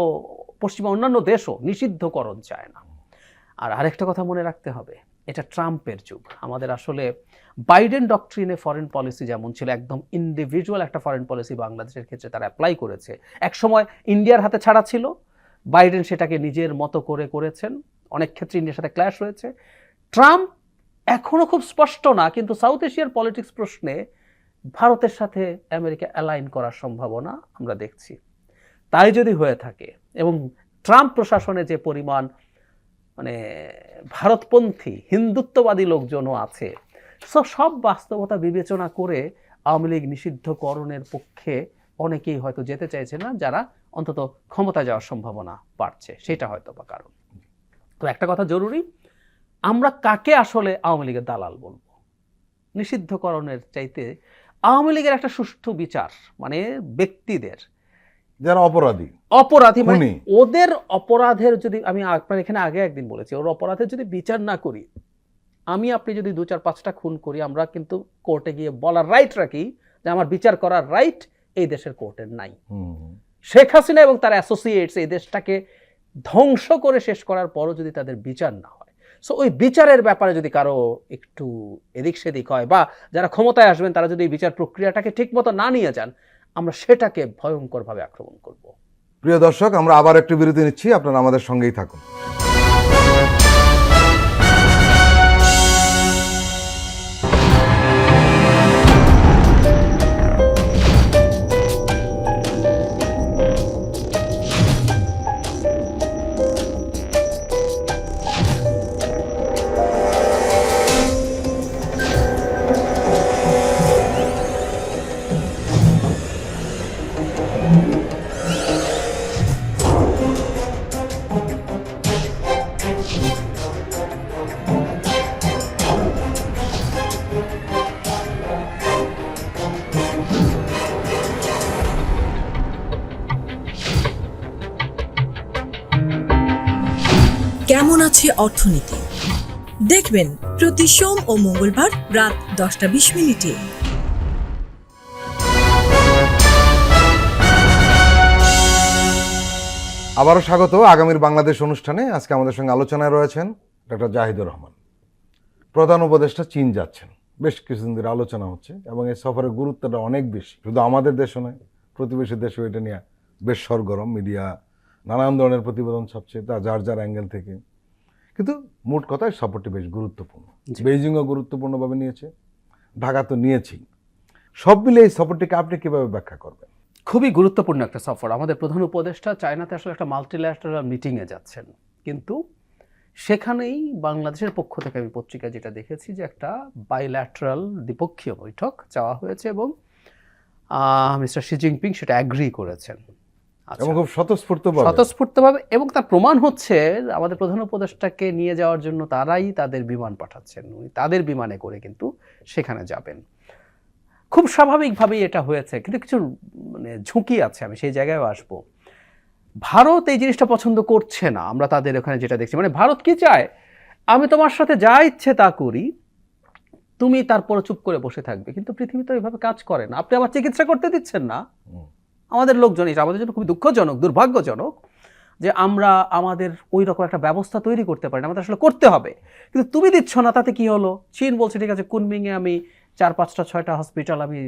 Speaker 2: পশ্চিমা অন্যান্য দেশও নিষিদ্ধকরণ চায় না। আর আরেকটা কথা মনে রাখতে হবে, এটা ট্রাম্পের যুগ। আমাদের আসলে বাইডেন ডক্ট্রিনে ফরেন পলিসি যেমন ছিল, একদম ইন্ডিভিজুয়াল একটা ফরেন পলিসি বাংলাদেশের ক্ষেত্রে তারা অ্যাপ্লাই করেছে। একসময় ইন্ডিয়ার হাতে ছাড়া ছিল, বাইডেন সেটাকে নিজের মতো করে করেছেন, অনেক ক্ষেত্রে ইন্ডিয়ার সাথে ক্ল্যাশ হয়েছে। ট্রাম্প এখনো খুব স্পষ্ট না, কিন্তু সাউথ এশিয়ার পলিটিক্স প্রশ্নে ভারতের সাথে আমেরিকা অ্যালাইন করার সম্ভাবনা আমরা দেখছি। তাই যদি হয়ে থাকে, এবং ট্রাম্প প্রশাসনে যে পরিমাণ মানে ভারতপন্থী হিন্দুত্ববাদী লোকজনও আছে, সব বাস্তবতা বিবেচনা করে আওয়ামী লীগ নিষিদ্ধকরণের পক্ষে অনেকেই হয়তো যেতে চাইছে না, যারা অন্তত ক্ষমতা যাওয়ার সম্ভাবনা বাড়ছে, সেটা হয়তো বা কারণ। তো একটা কথা জরুরি, আমরা কাকে আসলে আওয়ামী লীগের দালাল বলবো? নিষিদ্ধকরণের চাইতে আওয়ামী লীগের একটা সুষ্ঠু বিচার, মানে ব্যক্তিদের
Speaker 1: যারা অপরাধী
Speaker 2: মানে ওদের অপরাধের যদি, আমি আপনার এখানে আগে একদিন বলেছি, ওর অপরাধের যদি বিচার না করি, আপনি যদি 2-4-5টা খুন করি, আমরা কিন্তু কোর্টে গিয়ে বলার রাইট রাখি যে আমার বিচার করার রাইট এই দেশের কোর্টের নাই। শেখ হাসিনা এবং তার অ্যাসোসিয়েটস এই দেশটাকে ধ্বংস করে শেষ করার পরও যদি তাদের বিচার না হয়, সো ওই বিচারের ব্যাপারে যদি কারো একটু এদিক সেদিক হয়, বা যারা ক্ষমতায় আসবেন তারা যদি এই বিচার প্রক্রিয়াটাকে ঠিক মতো না নিয়ে যান, আমরা সেটাকে ভয়ঙ্করভাবে আক্রমণ করব।
Speaker 1: প্রিয় দর্শক, আমরা আবার একটু বিরতি নিচ্ছি, আপনারা আমাদের সঙ্গেই থাকুন।
Speaker 4: কেমন আছে অর্থনীতি দেখবেন প্রতি সোম ও মঙ্গলবার রাত 10:20
Speaker 1: আবারও স্বাগত আগামীর বাংলাদেশ অনুষ্ঠানে। আজকে আমাদের সঙ্গে আলোচনায় রয়েছেন ডক্টর জাহিদুর রহমান, প্রধান উপদেষ্টা চীন যাচ্ছেন। বেশ কিছুদিন ধরে আলোচনা হচ্ছে এবং এই সফরের গুরুত্বটা অনেক বেশি, শুধু আমাদের দেশও নয়, প্রতিবেশী দেশেও এটা নিয়ে বেশ সরগরম। মিডিয়া নানান ধরনের প্রতিবেদন ছাপছে, তা যার যার অ্যাঙ্গেল থেকে। কিন্তু মোট কথায় সফরটি বেশ গুরুত্বপূর্ণ। বেইজিংও গুরুত্বপূর্ণভাবে নিয়েছে, ঢাকা তো নিয়েছেই। সব মিলে এই সফরটিকে আপনি কীভাবে ব্যাখ্যা করবেন?
Speaker 2: খুবই গুরুত্বপূর্ণ একটা সফর। আমাদের প্রধান উপদেষ্টা চায়নাতে আসলে একটা মাল্টিল্যাটারাল মিটিংয়ে যাচ্ছেন, কিন্তু সেখানেই বাংলাদেশের পক্ষ থেকে আমি পত্রিকা যেটা দেখেছি যে একটা বাইল্যাটারাল দ্বিপক্ষীয় বৈঠক চাওয়া হয়েছে এবং মিস্টার শি জিনপিং সেটা অ্যাগ্রি করেছেন
Speaker 1: এবং খুব
Speaker 2: স্বতঃস্ফূর্তভাবে। এবং তার প্রমাণ হচ্ছে আমাদের প্রধান উপদেষ্টাকে নিয়ে যাওয়ার জন্য তারাই তাদের বিমান পাঠাচ্ছেন, উনি তাদের বিমানে করে কিন্তু সেখানে যাবেন। খুব স্বাভাবিকভাবেই এটা হয়েছে, কিন্তু কিছু মানে ঝুঁকি আছে, আমি সেই জায়গায় আসবো। ভারত এই জিনিসটা পছন্দ করছে না, আমরা তাদের ওখানে যেটা দেখছি। মানে ভারত কি চায়, আমি তোমার সাথে যা ইচ্ছে তা করি, তুমি তারপরে চুপ করে বসে থাকবে। কিন্তু পৃথিবী তো এইভাবে কাজ করে না, আপনি আমার চিকিৎসা করতে দিচ্ছেন না। আমাদের লোকজন, এটা আমাদের জন্য খুবই দুঃখজনক, দুর্ভাগ্যজনক। যে আমরা আমাদের ওই রকম একটা ব্যবস্থা তৈরি করতে পারি না, আমাদের আসলে করতে হবে, কিন্তু তুমি দিচ্ছ না, তাতে কি হলো? চীন বলছে ঠিক আছে কুনমিংয়ে আমি 4-5-6টা হসপিটাল আমি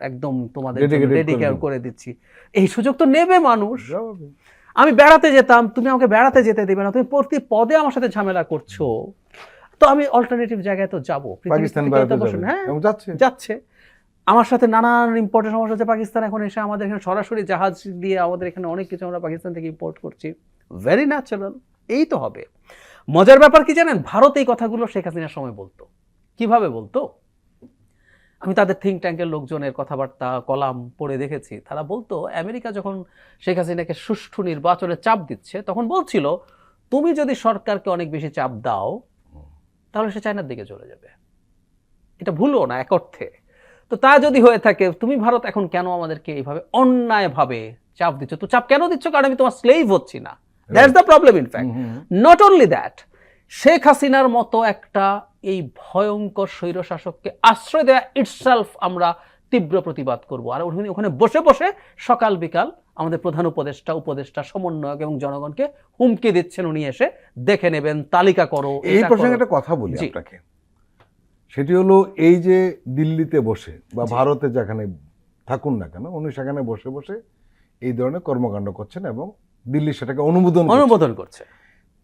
Speaker 2: একদম তোমাদের
Speaker 1: Dedicated
Speaker 2: ডেডিকেট
Speaker 1: করে
Speaker 2: করে দিচ্ছি। এই সুযোগ তো নেবে মানুষ।
Speaker 1: স্বাভাবিক।
Speaker 2: আমি বেড়াতে যেতাম, তুমি আমাকে বেড়াতে যেতে দেবে না, তুমি প্রতি পদে আমার সাথে ঝামেলা করছো, তো আমি অল্টারনেটিভ জায়গায় তো যাবো।
Speaker 1: পাকিস্তান বেড়াতে যাবে
Speaker 2: হ্যাঁ
Speaker 1: এবং যাচ্ছে।
Speaker 2: যাচ্ছে। আমার সাথে নানান ইম্পর্টেন্ট সমস্যা হচ্ছে, পাকিস্তান এখন এসে আমাদের এখানে সরাসরি জাহাজ দিয়ে আমাদের এখানে অনেক কিছু আমরা পাকিস্তান থেকে ইম্পোর্ট করছি। ভেরি ন্যাচারাল, এই তো হবে। মজার ব্যাপার কি জানেন, ভারত এই কথাগুলো শেখ হাসিনার সময় বলতো। কিভাবে বলতো? আমি তাদের থিঙ্ক ট্যাঙ্কের লোকজনের কথাবার্তা কলাম পড়ে দেখেছি, তারা বলতো আমেরিকা যখন শেখ হাসিনাকে সুষ্ঠু নির্বাচনে চাপ দিচ্ছে তখন বলছিল তুমি যদি সরকারকে অনেক বেশি চাপ দাও তাহলে সে চায়নার দিকে চলে যাবে। এটা ভুলও না এক অর্থে। তো তা যদি হয়ে থাকে, তুমি ভারত এখন কেন আমাদেরকে এইভাবে অন্যায়ভাবে চাপ দিচ্ছ? তো চাপ কেন দিচ্ছ? কারণ আমি তোমার স্লেভ হচ্ছি না। That's the problem in fact. Not only that, Sheikh হাসিনার মতো একটা এই ভয়ঙ্কর স্বৈরশাসককে আশ্রয় দেওয়া ইটসেলফ আমরা তীব্র প্রতিবাদ করব। আর উনি ওখানে বসে বসে সকাল বিকাল আমাদের প্রধান উপদেষ্টা সমন্বয়ক এবং জনগণকে হুমকি দিচ্ছেন, উনি এসে দেখে নেবেন, তালিকা করো।
Speaker 1: এই প্রসঙ্গে একটা কথা বলি
Speaker 2: জি।
Speaker 1: আপনাকে, সেটি হলো এই যে দিল্লিতে বসে বা ভারতে যেখানে থাকুন না কেন, উনি সেখানে বসে বসে এই ধরনের কর্মকাণ্ড করছেন এবং দিল্লি সেটাকে অনুমোদন
Speaker 2: করছে।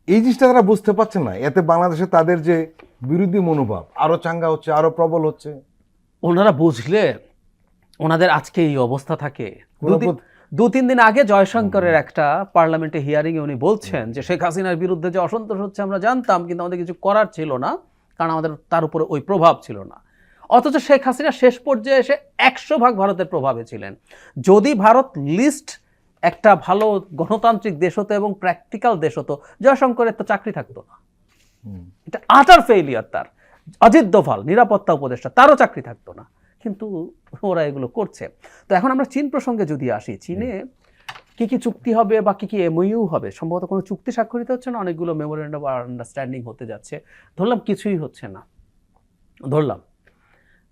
Speaker 1: এই জিনিসটা তারা বুঝতে পারছে না। এতে বাংলাদেশে তাদের যে বিরোধী মনোভাব আরো চাঙ্গা হচ্ছে, আরো প্রবল হচ্ছে।
Speaker 2: ওনারা বুঝলে ওনাদের আজকে এই অবস্থা থাকে।
Speaker 1: কোনো
Speaker 2: 2-3 দিন আগে জয়শঙ্করের একটা পার্লামেন্টে হিয়ারিং এ উনি বলছেন যে শেখ হাসিনার বিরুদ্ধে যে অসন্তোষ হচ্ছে আমরা জানতাম, কিন্তু আমাদের কিছু করার ছিল না, কারণ আমাদের তার উপরে ওই প্রভাব ছিল না। অথচ শেখ হাসিনা শেষ পর্যায়ে এসে 100% ভারতের প্রভাবে ছিলেন। যদি ভারত লিস্ট একটা ভালো গণতান্ত্রিক দেশ হতো এবং প্র্যাকটিক্যাল দেশ হতো, জয়শঙ্করের তো চাকরি থাকতো না। এটা আটার ফেইলিয়ার তার। অজিত দোভাল নিরাপত্তা উপদেষ্টা, তারও চাকরি থাকতো না, কিন্তু ওরা এগুলো করছে। তো এখন আমরা চীন প্রসঙ্গে যদি আসি, চীনে কি কি চুক্তি হবে বা কি কি এমওইউ হবে? সম্ভবত কোনো চুক্তি স্বাক্ষরিত হচ্ছে না, অনেকগুলো মেমোরেন্ডাম অফ আন্ডারস্ট্যান্ডিং হতে যাচ্ছে। ধরলাম কিছুই হচ্ছে না, ধরলাম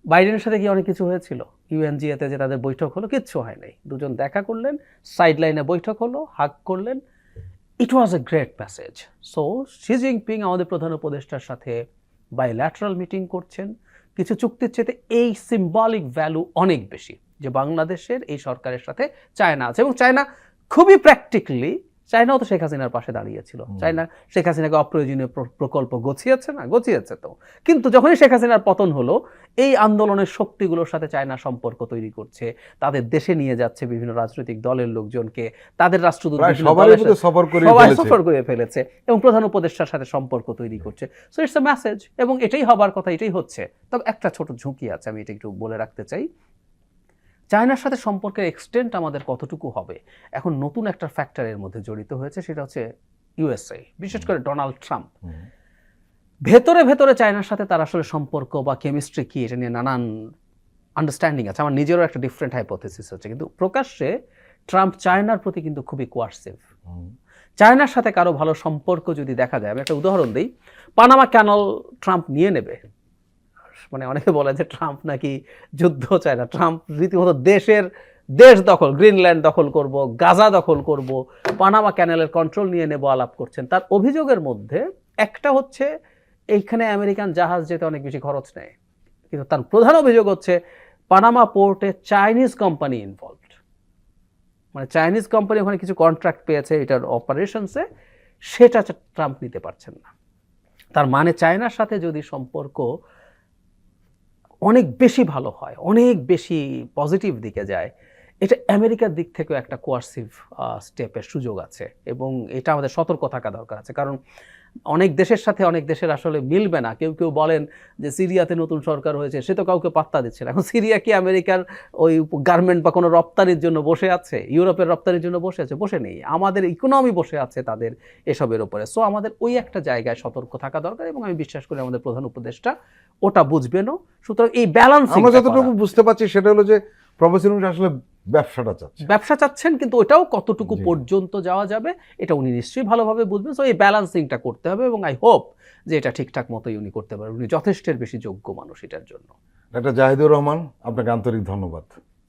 Speaker 2: বাইডেনের সাথে কি অনেক কিছু হয়েছিল, ইউএনজিএতে যে তাদের বৈঠক হলো, কিচ্ছু হয় নাই, দুজন দেখা করলেন, সাইড লাইনে বৈঠক হলো, হাগ করলেন, it was a great message. So Xi Jinping আমাদের প্রধান উপদেষ্টার সাথে বাইল্যাটারাল মিটিং করছেন। কিছু চুক্তির চেয়ে এই সিম্বলিক ভ্যালু অনেক বেশি যে বাংলাদেশের এই সরকারের সাথে চায়না আছে, এবং চায়না খুবই প্র্যাকটিক্যালি, চায়নাও তো শেখ হাসিনার পাশে দাঁড়িয়েছিল। চায়না শেখ হাসিনাকে অপ্রয়োজনীয় প্রকল্প গছিয়েছে না, গছিয়েছে তো, কিন্তু যখনই শেখ হাসিনার পতন হলো এই আন্দোলনের শক্তিগুলোর সাথে চায়না সম্পর্ক তৈরি করছে, তাদের দেশে নিয়ে যাচ্ছে বিভিন্ন রাজনৈতিক দলের লোকজনকে, তাদের রাষ্ট্রদূত সবাই সফর করে ফেলেছে এবং প্রধান উপদেষ্টার সাথে সম্পর্ক তৈরি করছে। সো ইটস এ মেসেজ, এবং এটাই হবার কথা, এটাই হচ্ছে। তবে একটা ছোট ঝুঁকি আছে, আমি এটা একটু বলে রাখতে চাই। চায়নার সাথে সম্পর্কের এক্সটেন্ট আমাদের কতটুকু হবে, এখন নতুন একটা ফ্যাক্টরের মধ্যে জড়িত হয়েছে, সেটা হচ্ছে ইউএসএ, বিশেষ করে ডোনাল্ড ট্রাম্প। ভেতরে ভেতরে চায়নার সাথে তার আসলে সম্পর্ক বা কেমিস্ট্রি কি, এটা নিয়ে নানান আন্ডারস্ট্যান্ডিং আছে। আমার নিজেরও একটা ডিফারেন্ট হাইপোথেসিস হচ্ছে, কিন্তু প্রকাশ্যে ট্রাম্প চায়নার প্রতি কিন্তু খুবই কোয়ার্সিভ। চায়নার সাথে কারো ভালো সম্পর্ক যদি দেখা যায়, আমি একটা উদাহরণ দিই, পানামা ক্যানাল ট্রাম্প নিয়ে নেবে। মানে অনেকে বলে যে ট্রাম্প নাকি যুদ্ধ চায় না, ট্রাম্প রীতিমতো দেশ দখল, গ্রিনল্যান্ড দখল করব, গাজা দখল করব, পানামা ক্যানালের কন্ট্রোল নিয়ে নেব আলাপ করছেন। তার অভিযোগের মধ্যে একটা হচ্ছে এইখানে আমেরিকান জাহাজ যেতে অনেক বেশি খরচ নেয়, কিন্তু তার প্রধান অভিযোগ হচ্ছে পানামা পোর্টে চাইনিজ কোম্পানি ইনভলভড, মানে চাইনিজ কোম্পানি ওখানে কিছু কন্ট্রাক্ট পেয়েছে এটার অপারেশনসে, সেটা ট্রাম্প নিতে পারছেন না। তার মানে চায়নার সাথে যদি সম্পর্ক অনেক বেশি ভালো হয়, অনেক বেশি পজিটিভ দিকে যায়, এটা আমেরিকার দিক থেকেও একটা কোয়ার্সিভ স্টেপের সুযোগ আছে, এবং এটা আমাদের সতর্ক থাকা দরকার আছে। কারণ অনেক দেশের সাথে অনেক দেশের আসলে মিলবে না। কেউ কেউ বলেন যে সিরিয়াতে নতুন সরকার হয়েছে, সে তো কাউকে পাত্তা দিচ্ছে না। এখন সিরিয়া কি আমেরিকার ওই গার্মেন্ট বা কোনো রপ্তানির জন্য বসে আছে? ইউরোপের রপ্তানির জন্য বসে আছে? বসে নেই। আমাদের ইকোনমি বসে আছে তাদের এসবের উপরে। সো আমাদের ওই একটা জায়গায় সতর্ক থাকা দরকার, এবং আমি বিশ্বাস করি আমাদের প্রধান উপদেষ্টা ওটা বুঝবেনও। সুতরাং এই ব্যালেন্স
Speaker 1: আমরা যতটুকু বুঝতে পারছি সেটা হলো যে প্রফেসর আসলে ব্যবসা
Speaker 2: চাচ্ছেন, কিন্তু ওটাও কতটুকু পর্যন্ত যাওয়া যাবে এটা উনি নিশ্চয়ই ভালোভাবে বুঝবেন। সো এই ব্যালেন্সিংটা করতে হবে, এবং আই হোপ যে এটা ঠিকঠাক মতোই উনি করতে পারবেন। উনি যথেষ্টের বেশি যোগ্য মানুষ এটার জন্য।
Speaker 1: ডাক্তার জাহিদুর রহমান, আপনাকে আন্তরিক ধন্যবাদ।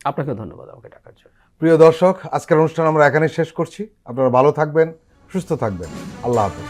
Speaker 2: আপনাকে ধন্যবাদ আমাকে ডাকার জন্য।
Speaker 1: প্রিয় দর্শক, আজকের অনুষ্ঠান আমরা এখানেই শেষ করছি। আপনারা ভালো থাকবেন, সুস্থ থাকবেন। আল্লাহ হাফেজ।